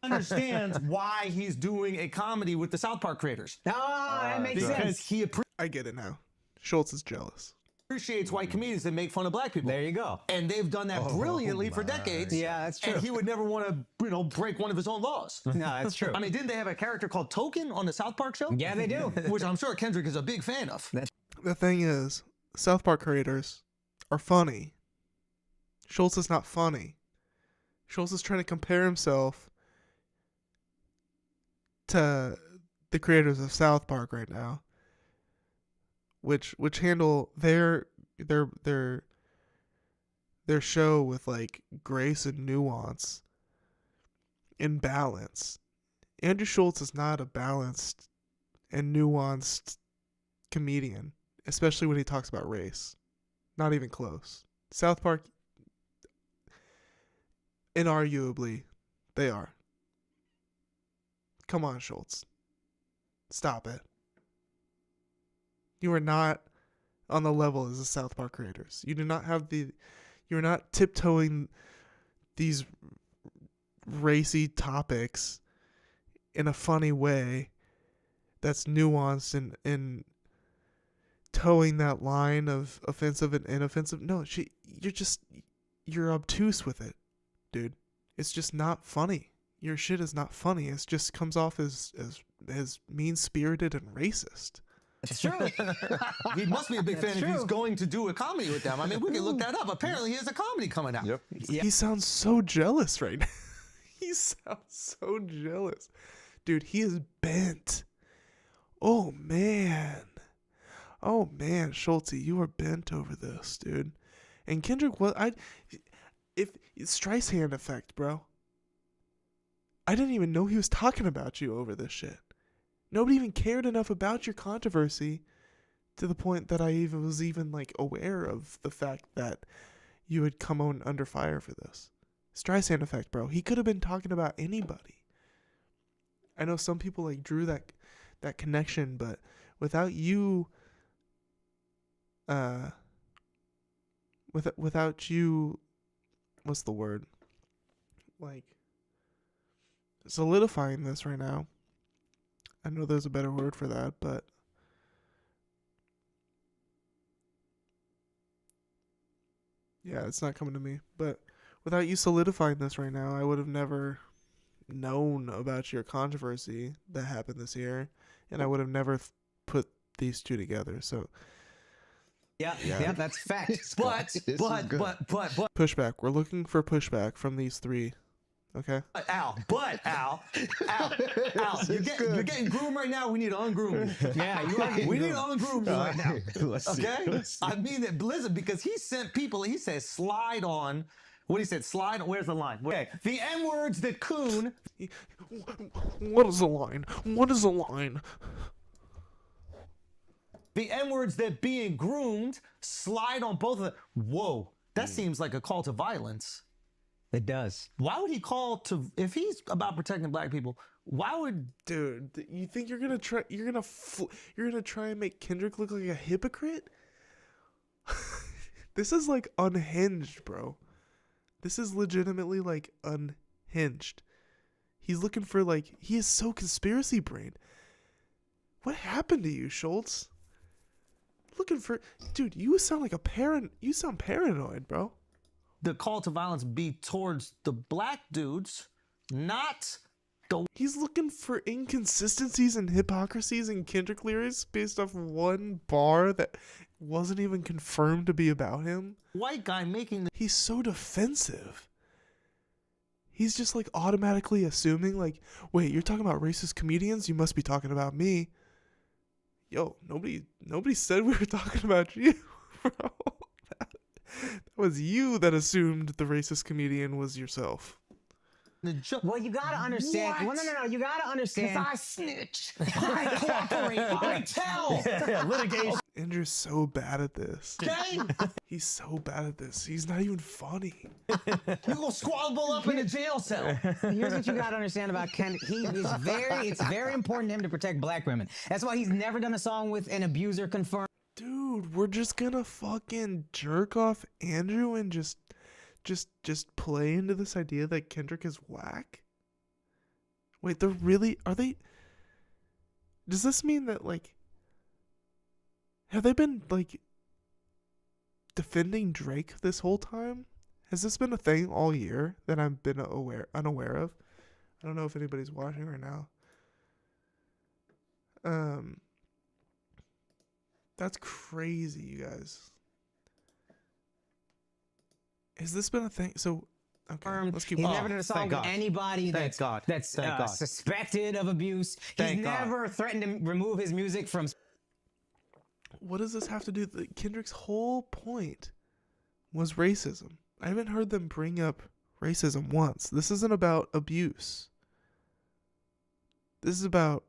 understands why he's doing a comedy with the South Park creators. That makes Because sense. he I get it now. Schulz is jealous. appreciates white comedians that make fun of black people. There you go. And they've done that brilliantly for decades. Yeah, that's true. And he would never want to, break one of his own laws. No, that's true. I mean, didn't they have a character called Token on the South Park show? Yeah, they do. Which I'm sure Kendrick is a big fan of. The thing is, South Park creators are funny. Schulz is not funny. Schulz is trying to compare himself to the creators of South Park right now, which handle their show with, like, grace and nuance and balance. Andrew Schulz is not a balanced and nuanced comedian, especially when he talks about race. Not even close. South Park, inarguably, they are. Come on, Schulz. Stop it. You are not on the level as the South Park creators. You do not have you're not tiptoeing these racy topics in a funny way that's nuanced and towing that line of offensive and inoffensive. No, you're obtuse with it, dude. It's just not funny. Your shit is not funny. It just comes off as mean-spirited and racist. It's true. He must be a big fan if he's going to do a comedy with them. I mean, we can look that up. Apparently, he has a comedy coming out. Yep. He sounds so jealous right now. He sounds so jealous. Dude, he is bent. Oh, man. Oh, man, Schultz, you are bent over this, dude. And Kendrick, if Streisand effect, bro. I didn't even know he was talking about you over this shit. Nobody even cared enough about your controversy to the point that I was like aware of the fact that you had come on under fire for this. Streisand effect, bro. He could have been talking about anybody. I know some people like drew that connection, but without you, without you, what's the word? Like solidifying this right now. I know there's a better word for that, but yeah, it's not coming to me. But without you solidifying this right now, I would have never known about your controversy that happened this year, and I would have never put these two together. So yeah, that's fact. But pushback. We're looking for pushback from these three. Okay. Al, you're getting groomed right now. We need to ungroom you. Yeah, you are. We need to ungroom you right now. Let's see. Okay. I mean that Blizzard, because he sent people. He said slide on. What he said? Slide on. Where's the line? Okay. The N words that Coon. What is the line? What is the line? The N words that being groomed slide on both of them. Whoa, that seems like a call to violence. It does. Why would he call to, if he's about protecting black people, why would... Dude, you think you're gonna try and make Kendrick look like a hypocrite? This is like unhinged, bro. This is legitimately like unhinged. He's looking for like, he is so conspiracy brained. What happened to you, Schultz? Looking for, dude, you sound like you sound paranoid, bro. The call to violence be towards the black dudes, not the... He's looking for inconsistencies and hypocrisies in Kendrick lyrics based off one bar that wasn't even confirmed to be about him. White guy making the... He's so defensive. He's just like automatically assuming like, wait, you're talking about racist comedians? You must be talking about me. Yo, nobody said we were talking about you, bro. That was you that assumed the racist comedian was yourself. Well, you gotta understand. Well, no. You gotta understand. Because I snitch. I cooperate. I tell. Yeah, litigation. Andrew's so bad at this. Okay? He's so bad at this. He's not even funny. You gonna squabble up in a jail cell. Here's what you gotta understand about Ken. It's very important to him to protect black women. That's why he's never done a song with an abuser confirmed. Dude, we're just gonna fucking jerk off Andrew and just play into this idea that Kendrick is whack? Wait, are they? Does this mean that like, have they been like defending Drake this whole time? Has this been a thing all year that I've been unaware of? I don't know if anybody's watching right now. That's crazy, you guys. Has this been a thing? So, okay, let's keep He's going. never done a song with anybody that's God. suspected of abuse. He's never threatened to remove his music from... What does this have to do? Kendrick's whole point was racism. I haven't heard them bring up racism once. This isn't about abuse. This is about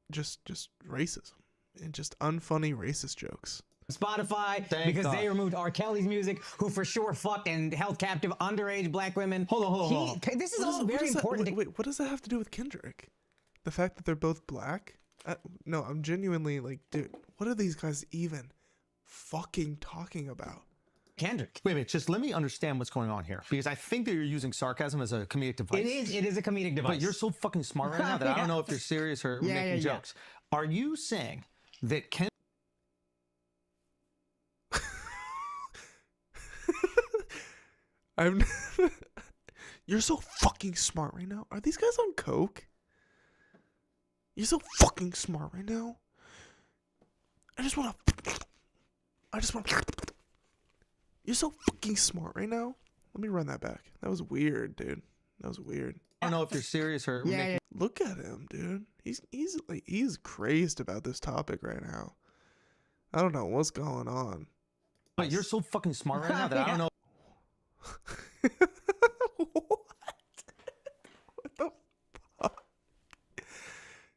just racism and just unfunny racist jokes. Spotify because they removed R. Kelly's music, who for sure fucked and held captive underage black women. Hold on. This is all very important. Wait, what does that have to do with Kendrick? The fact that they're both black? No, I'm genuinely like, dude, what are these guys even fucking talking about? Kendrick. Wait a minute, just let me understand what's going on here, because I think that you're using sarcasm as a comedic device. It is a comedic device. But you're so fucking smart right now that I don't know if you're serious or making jokes. Are you saying that I'm. You're so fucking smart right now. Are these guys on coke? You're so fucking smart right now. I just want. You're so fucking smart right now. Let me run that back. That was weird, dude. That was weird. I don't know if you're serious or Look at him, dude. He's crazed about this topic right now. I don't know what's going on. But you're so fucking smart right now that I don't know. What the fuck?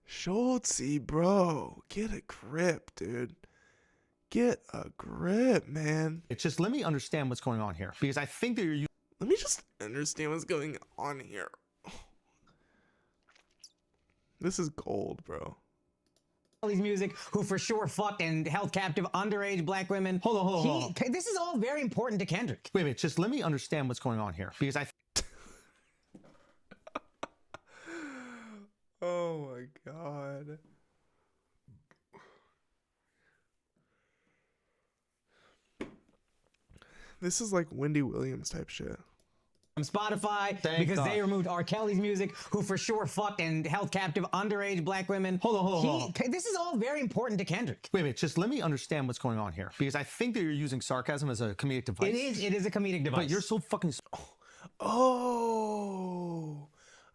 Schultzy, bro. Get a grip, dude. Get a grip, man. It's just, let me understand what's going on here, because I think that you're. Let me just understand what's going on here. This is gold, bro. Kelly's music, who for sure fucked and held captive underage black women. Hold on. This is all very important to Kendrick. Wait a minute, just let me understand what's going on here, because I. Oh my god. This is like Wendy Williams type shit. From Spotify, because they removed R. Kelly's music, who for sure fucked and held captive underage black women. Hold on. This is all very important to Kendrick. Wait a minute, just let me understand what's going on here, because I think that you're using sarcasm as a comedic device. It is a comedic device. But you're so fucking. Oh,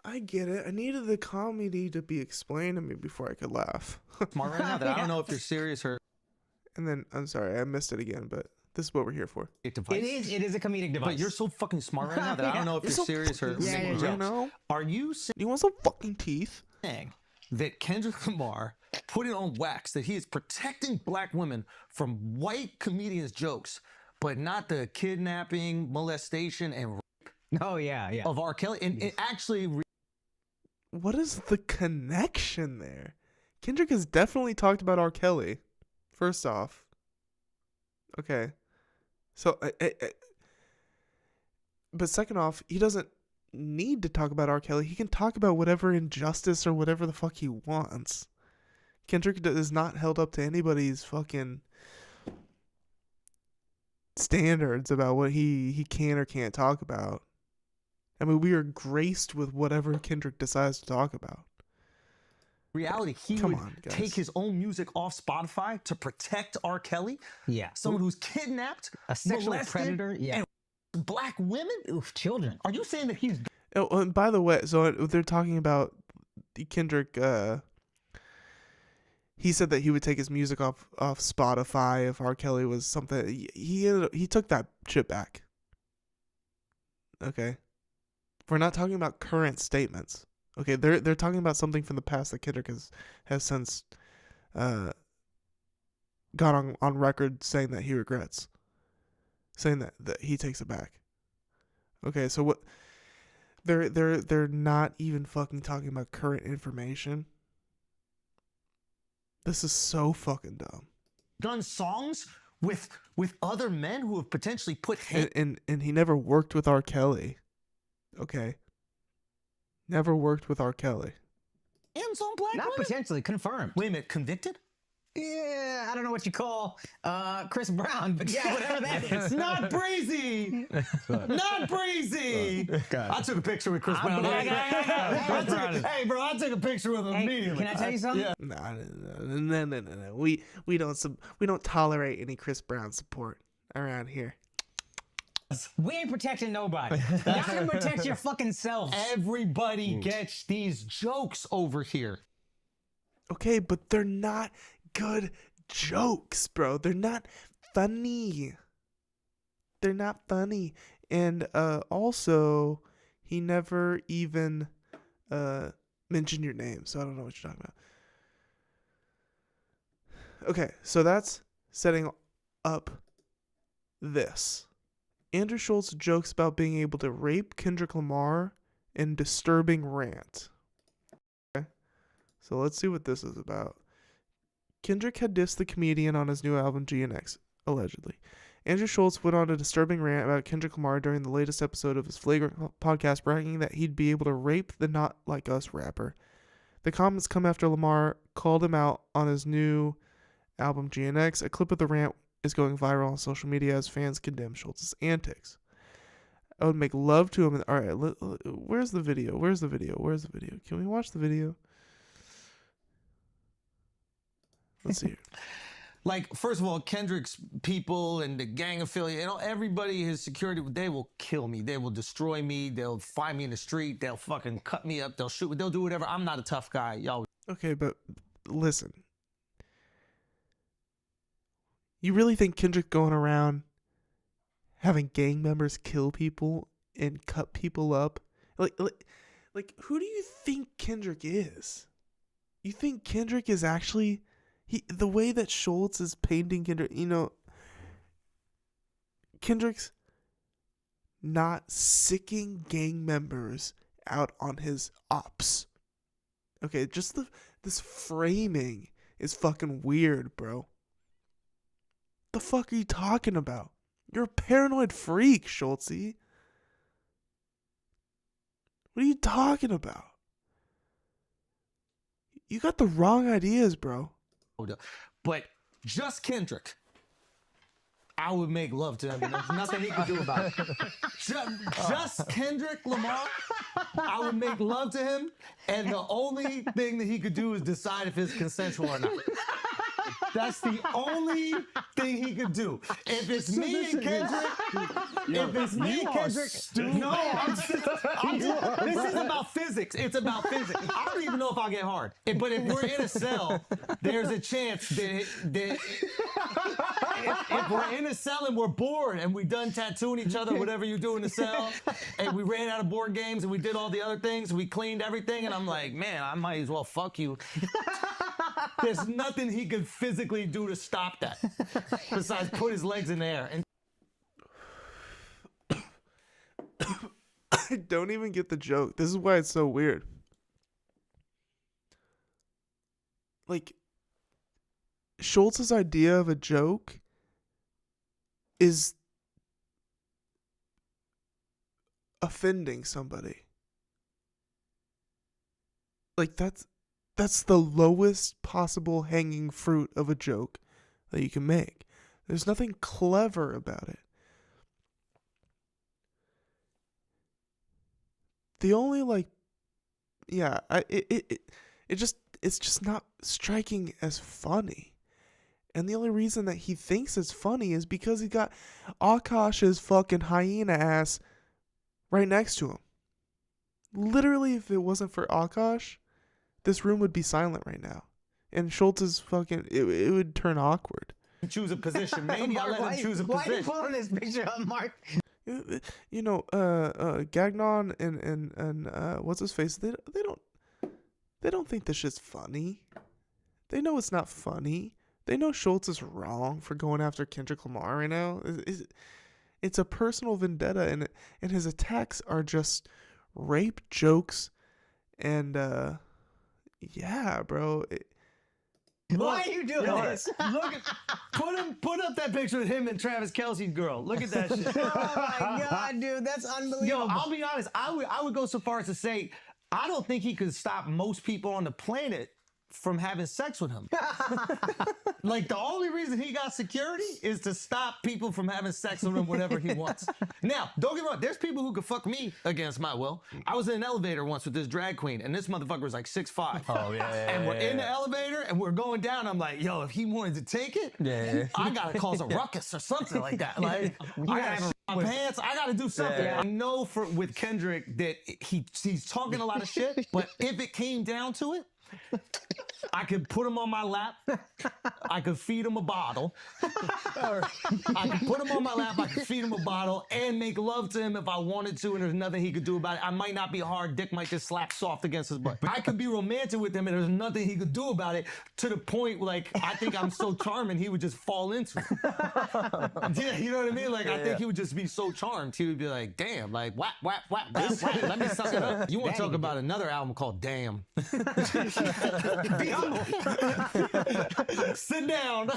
I get it. I needed the comedy to be explained to me before I could laugh. Smart right now that I don't know if you're serious or. And then, I'm sorry, I missed it again, but this is what we're here for. It is a comedic device. But you're so fucking smart right now that I don't know if you're serious or making jokes. Are you You want some fucking teeth? saying that Kendrick Lamar put it on wax that he is protecting black women from white comedians' jokes, but not the kidnapping, molestation, and rape of R. Kelly? And it actually. What is the connection there? Kendrick has definitely talked about R. Kelly. First off. Okay. So, but second off, he doesn't need to talk about R. Kelly. He can talk about whatever injustice or whatever the fuck he wants. Kendrick is not held up to anybody's fucking standards about what he can or can't talk about. I mean, we are graced with whatever Kendrick decides to talk about. Reality, he would take his own music off Spotify to protect R. Kelly. Yeah. Someone who's kidnapped, a sexual molested, predator, and black women? Oof, children. Are you saying that he's... Oh, and by the way, so they're talking about Kendrick, he said that he would take his music off Spotify if R. Kelly was something. He took that shit back. Okay. We're not talking about current statements. Okay, they're talking about something from the past that Kendrick has since got on record saying that he regrets, saying that he takes it back. Okay, so what? They're not even fucking talking about current information. This is so fucking dumb. Done songs with other men who have potentially put him. And he never worked with R. Kelly. Okay. Never worked with R. Kelly. Hands on black Not women? potentially, confirmed. Wait a minute, convicted? Yeah, I don't know what you call Chris Brown, but yeah, whatever that is. Not breezy. Not breezy. I took a picture with Chris Brown. Hey, bro, I took a picture with him immediately. Can I tell you something? Yeah. No. We don't tolerate any Chris Brown support around here. We ain't protecting nobody. Y'all can protect your fucking selves. Everybody gets these jokes over here. Okay, but they're not good jokes, bro. They're not funny. They're not funny. And also, he never even mentioned your name, so I don't know what you're talking about. Okay, so that's setting up this. Andrew Schulz jokes about being able to rape Kendrick Lamar in disturbing rant. Okay? So let's see what this is about. Kendrick had dissed the comedian on his new album GNX, allegedly. Andrew Schulz went on a disturbing rant about Kendrick Lamar during the latest episode of his Flagrant podcast, bragging that he'd be able to rape the Not Like Us rapper. The comments come after Lamar called him out on his new album GNX. A clip of the rant is going viral on social media as fans condemn Schultz's antics. I would make love to him. All right, where's the video? Where's the video? Where's the video? Can we watch the video? Let's see. Like, first of all, Kendrick's people and the gang affiliate, everybody, his security, they will kill me. They will destroy me. They'll find me in the street. They'll fucking cut me up. They'll shoot me. They'll do whatever. I'm not a tough guy. Y'all. Okay, but listen. You really think Kendrick going around having gang members kill people and cut people up? Like, who do you think Kendrick is? You think Kendrick is actually... the way that Schulz is painting Kendrick, Kendrick's not sicking gang members out on his ops. Okay, just this framing is fucking weird, bro. The fuck are you talking about? You're a paranoid freak, Schultzy. What are you talking about? You got the wrong ideas, bro. But just Kendrick, I would make love to him, and there's nothing he could do about it. Just Kendrick Lamar, I would make love to him, and the only thing that he could do is decide if it's consensual or not. That's the only thing he could do. If it's me and Kendrick, this is about physics. It's about physics. I don't even know if I'll get hard. But if we're in a cell, there's a chance that if we're in a cell and we're bored and we done tattooing each other, whatever you do in the cell, and we ran out of board games and we did all the other things, we cleaned everything, and I'm like, man, I might as well fuck you. There's nothing he could physically do to stop that besides put his legs in the air. And I don't even get the joke. This is why it's so weird. Like, Schultz's idea of a joke is offending somebody. Like, that's the lowest possible hanging fruit of a joke that you can make. There's nothing clever about it. The only it's just not striking as funny. And the only reason that he thinks it's funny is because he got Akash's fucking hyena ass right next to him. Literally, if it wasn't for Akash, this room would be silent right now. And Schultz's fucking... It would turn awkward. Choose a position. Maybe I'll let him choose a position. Why are you pulling this picture up, Mark? Gagnon and what's his face? They don't think this shit's funny. They know it's not funny. They know Schulz is wrong for going after Kendrick Lamar right now. It's a personal vendetta, and his attacks are just rape jokes, and yeah, bro. Why are you doing this? Put up that picture of him and Travis Kelce's girl. Look at that shit. Oh my God, dude, that's unbelievable. Yo, I'll be honest. I would go so far as to say I don't think he could stop most people on the planet from having sex with him. Like, the only reason he got security is to stop people from having sex with him whenever he wants. Now, don't get me wrong, there's people who could fuck me against my will. I was in an elevator once with this drag queen, and this motherfucker was like 6'5". Oh, yeah. And we're in the elevator, and we're going down. I'm like, yo, if he wanted to take it, I gotta cause a ruckus or something like that. Like, I gotta have my pants. I gotta do something. I know with Kendrick that he's talking a lot of shit, but if it came down to it, I could put him on my lap. I could feed him a bottle. I could put him on my lap. I could feed him a bottle and make love to him if I wanted to, and there's nothing he could do about it. I might not be hard. Dick might just slap soft against his butt. I could be romantic with him, and there's nothing he could do about it, to the point, like, I think I'm so charming, he would just fall into it. Yeah, you know what I mean? Like, I think he would just be so charmed. He would be like, damn, like, whap, whap, whap, whap, whap. Let me suck it up. You want to talk about another album called Damn. Be humble. Sit down.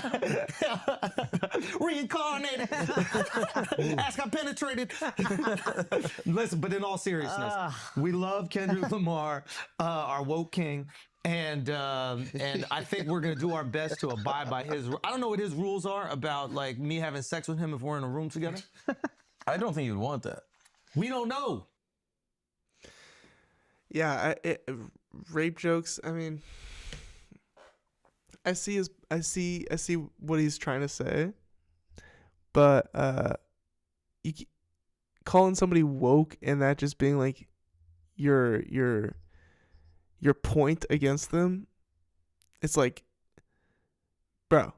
Reincarnated. Ask I penetrated. Listen, but in all seriousness, we love Kendrick Lamar, our woke king. And I think we're gonna do our best to abide by his. I don't know what his rules are about, like, me having sex with him if we're in a room together. I don't think you'd want that. We don't know. Yeah, rape jokes. I mean, I see what he's trying to say, but calling somebody woke and that just being like your point against them, it's like, bro,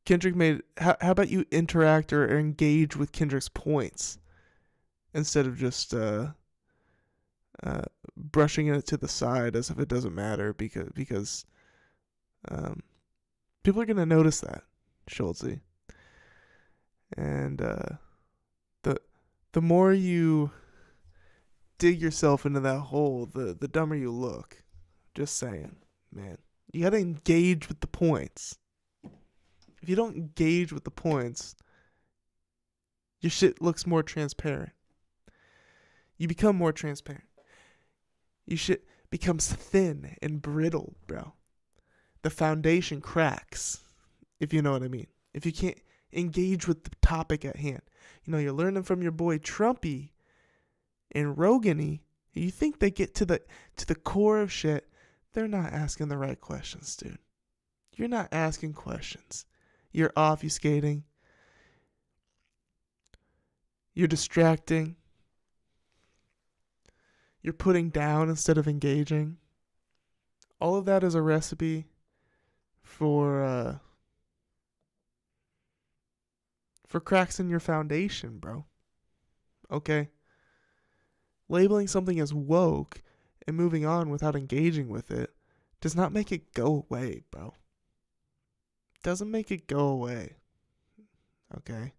Kendrick made, how about you interact or engage with Kendrick's points instead of just brushing it to the side as if it doesn't matter, because people are going to notice that, Schulz. And the more you dig yourself into that hole, the dumber you look. Just saying, man. You got to engage with the points. If you don't engage with the points, your shit looks more transparent. You become more transparent. Your shit becomes thin and brittle, bro. The foundation cracks, if you know what I mean. If you can't engage with the topic at hand. You know, you're learning from your boy Trumpy and Rogan-y. You think they get to the core of shit. They're not asking the right questions, dude. You're not asking questions. You're obfuscating. You're distracting. You're putting down instead of engaging. All of that is a recipe for cracks in your foundation, bro. Okay? Labeling something as woke and moving on without engaging with it does not make it go away, bro. Doesn't make it go away. Okay?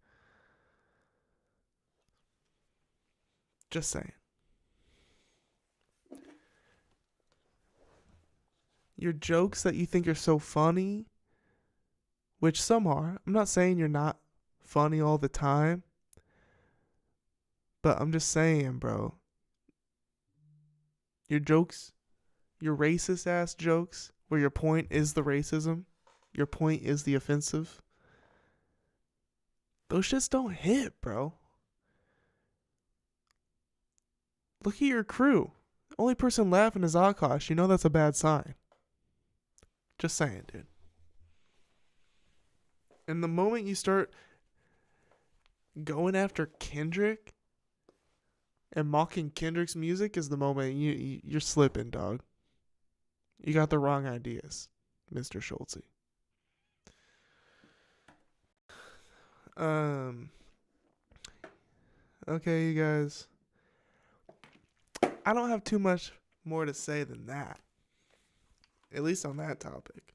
Just saying. Your jokes that you think are so funny, which some are. I'm not saying you're not funny all the time, but I'm just saying, bro. Your jokes, your racist ass jokes, where your point is the racism, your point is the offensive, those shits don't hit, bro. Look at your crew. Only person laughing is Akash. You know that's a bad sign. Just saying, dude. And the moment you start going after Kendrick and mocking Kendrick's music is the moment you're slipping, dog. You got the wrong ideas, Mr. Schulz. Okay, you guys. I don't have too much more to say than that. At least on that topic.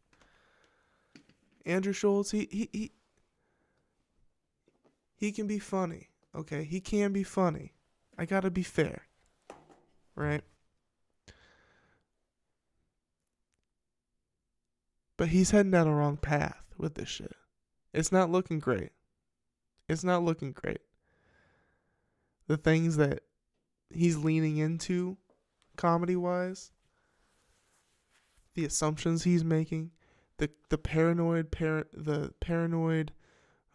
Andrew Schulz, he can be funny. Okay, he can be funny. I gotta be fair. Right? But he's heading down the wrong path with this shit. It's not looking great. It's not looking great. The things that he's leaning into, comedy-wise, the assumptions he's making, the paranoid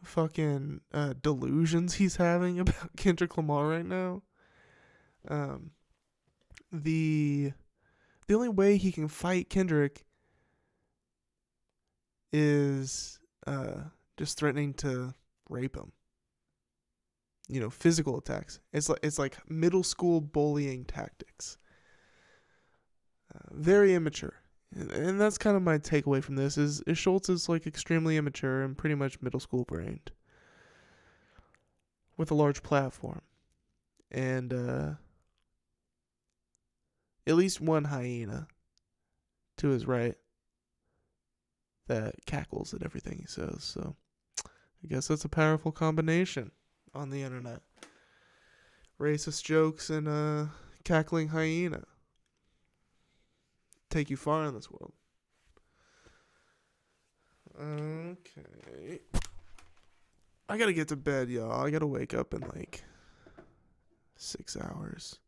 fucking delusions he's having about Kendrick Lamar right now. The only way he can fight Kendrick is just threatening to rape him. You know, physical attacks. It's like middle school bullying tactics. Very immature. And that's kind of my takeaway from this is Schulz is like extremely immature and pretty much middle school brained with a large platform. And at least one hyena to his right that cackles at everything he says. So I guess that's a powerful combination on the internet. Racist jokes and a cackling hyena. Take you far in this world. Okay. I gotta get to bed, y'all. I gotta wake up in like 6 hours,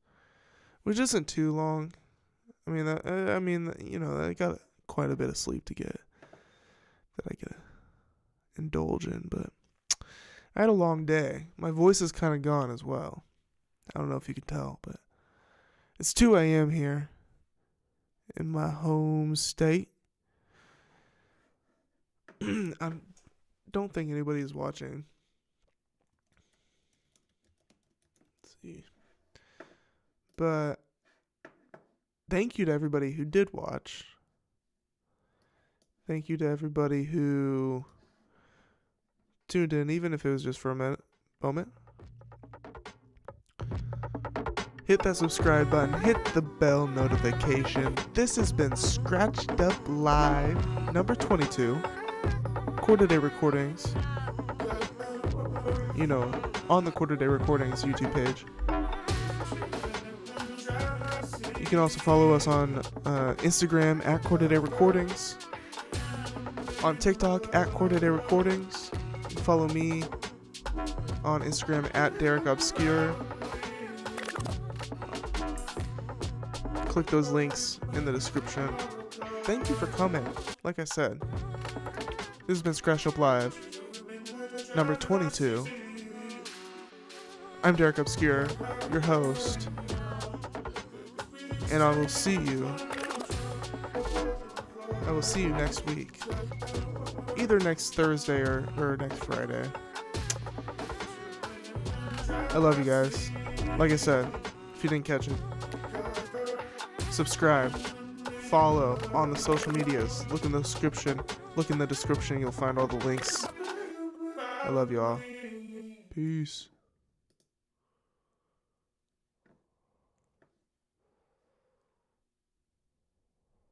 which isn't too long. I mean, you know, I got quite a bit of sleep to get that I could indulge in, but I had a long day. My voice is kind of gone as well. I don't know if you can tell, but it's 2 a.m. here in my home state. I don't think anybody is watching. Let's see. But thank you to everybody who did watch. Thank you to everybody who tuned in, even if it was just for a moment. Hit that subscribe button. Hit the bell notification. This has been Scratched Up Live, number 22. Quarter Day Recordings. You know, on the Quarter Day Recordings YouTube page. You can also follow us on Instagram at Quarter Day Recordings. On TikTok at Quarter Day Recordings. You can follow me on Instagram at Derek Obscure. Click those links in the description. Thank you for coming. Like I said, this has been Scratch Up Live, number 22. I'm Derek Obscure, your host, and I will see you next week, either next Thursday or next Friday. I love you guys. Like I said, if you didn't catch it, subscribe, follow on the social medias. Look in the description. You'll find all the links. I love y'all. Peace.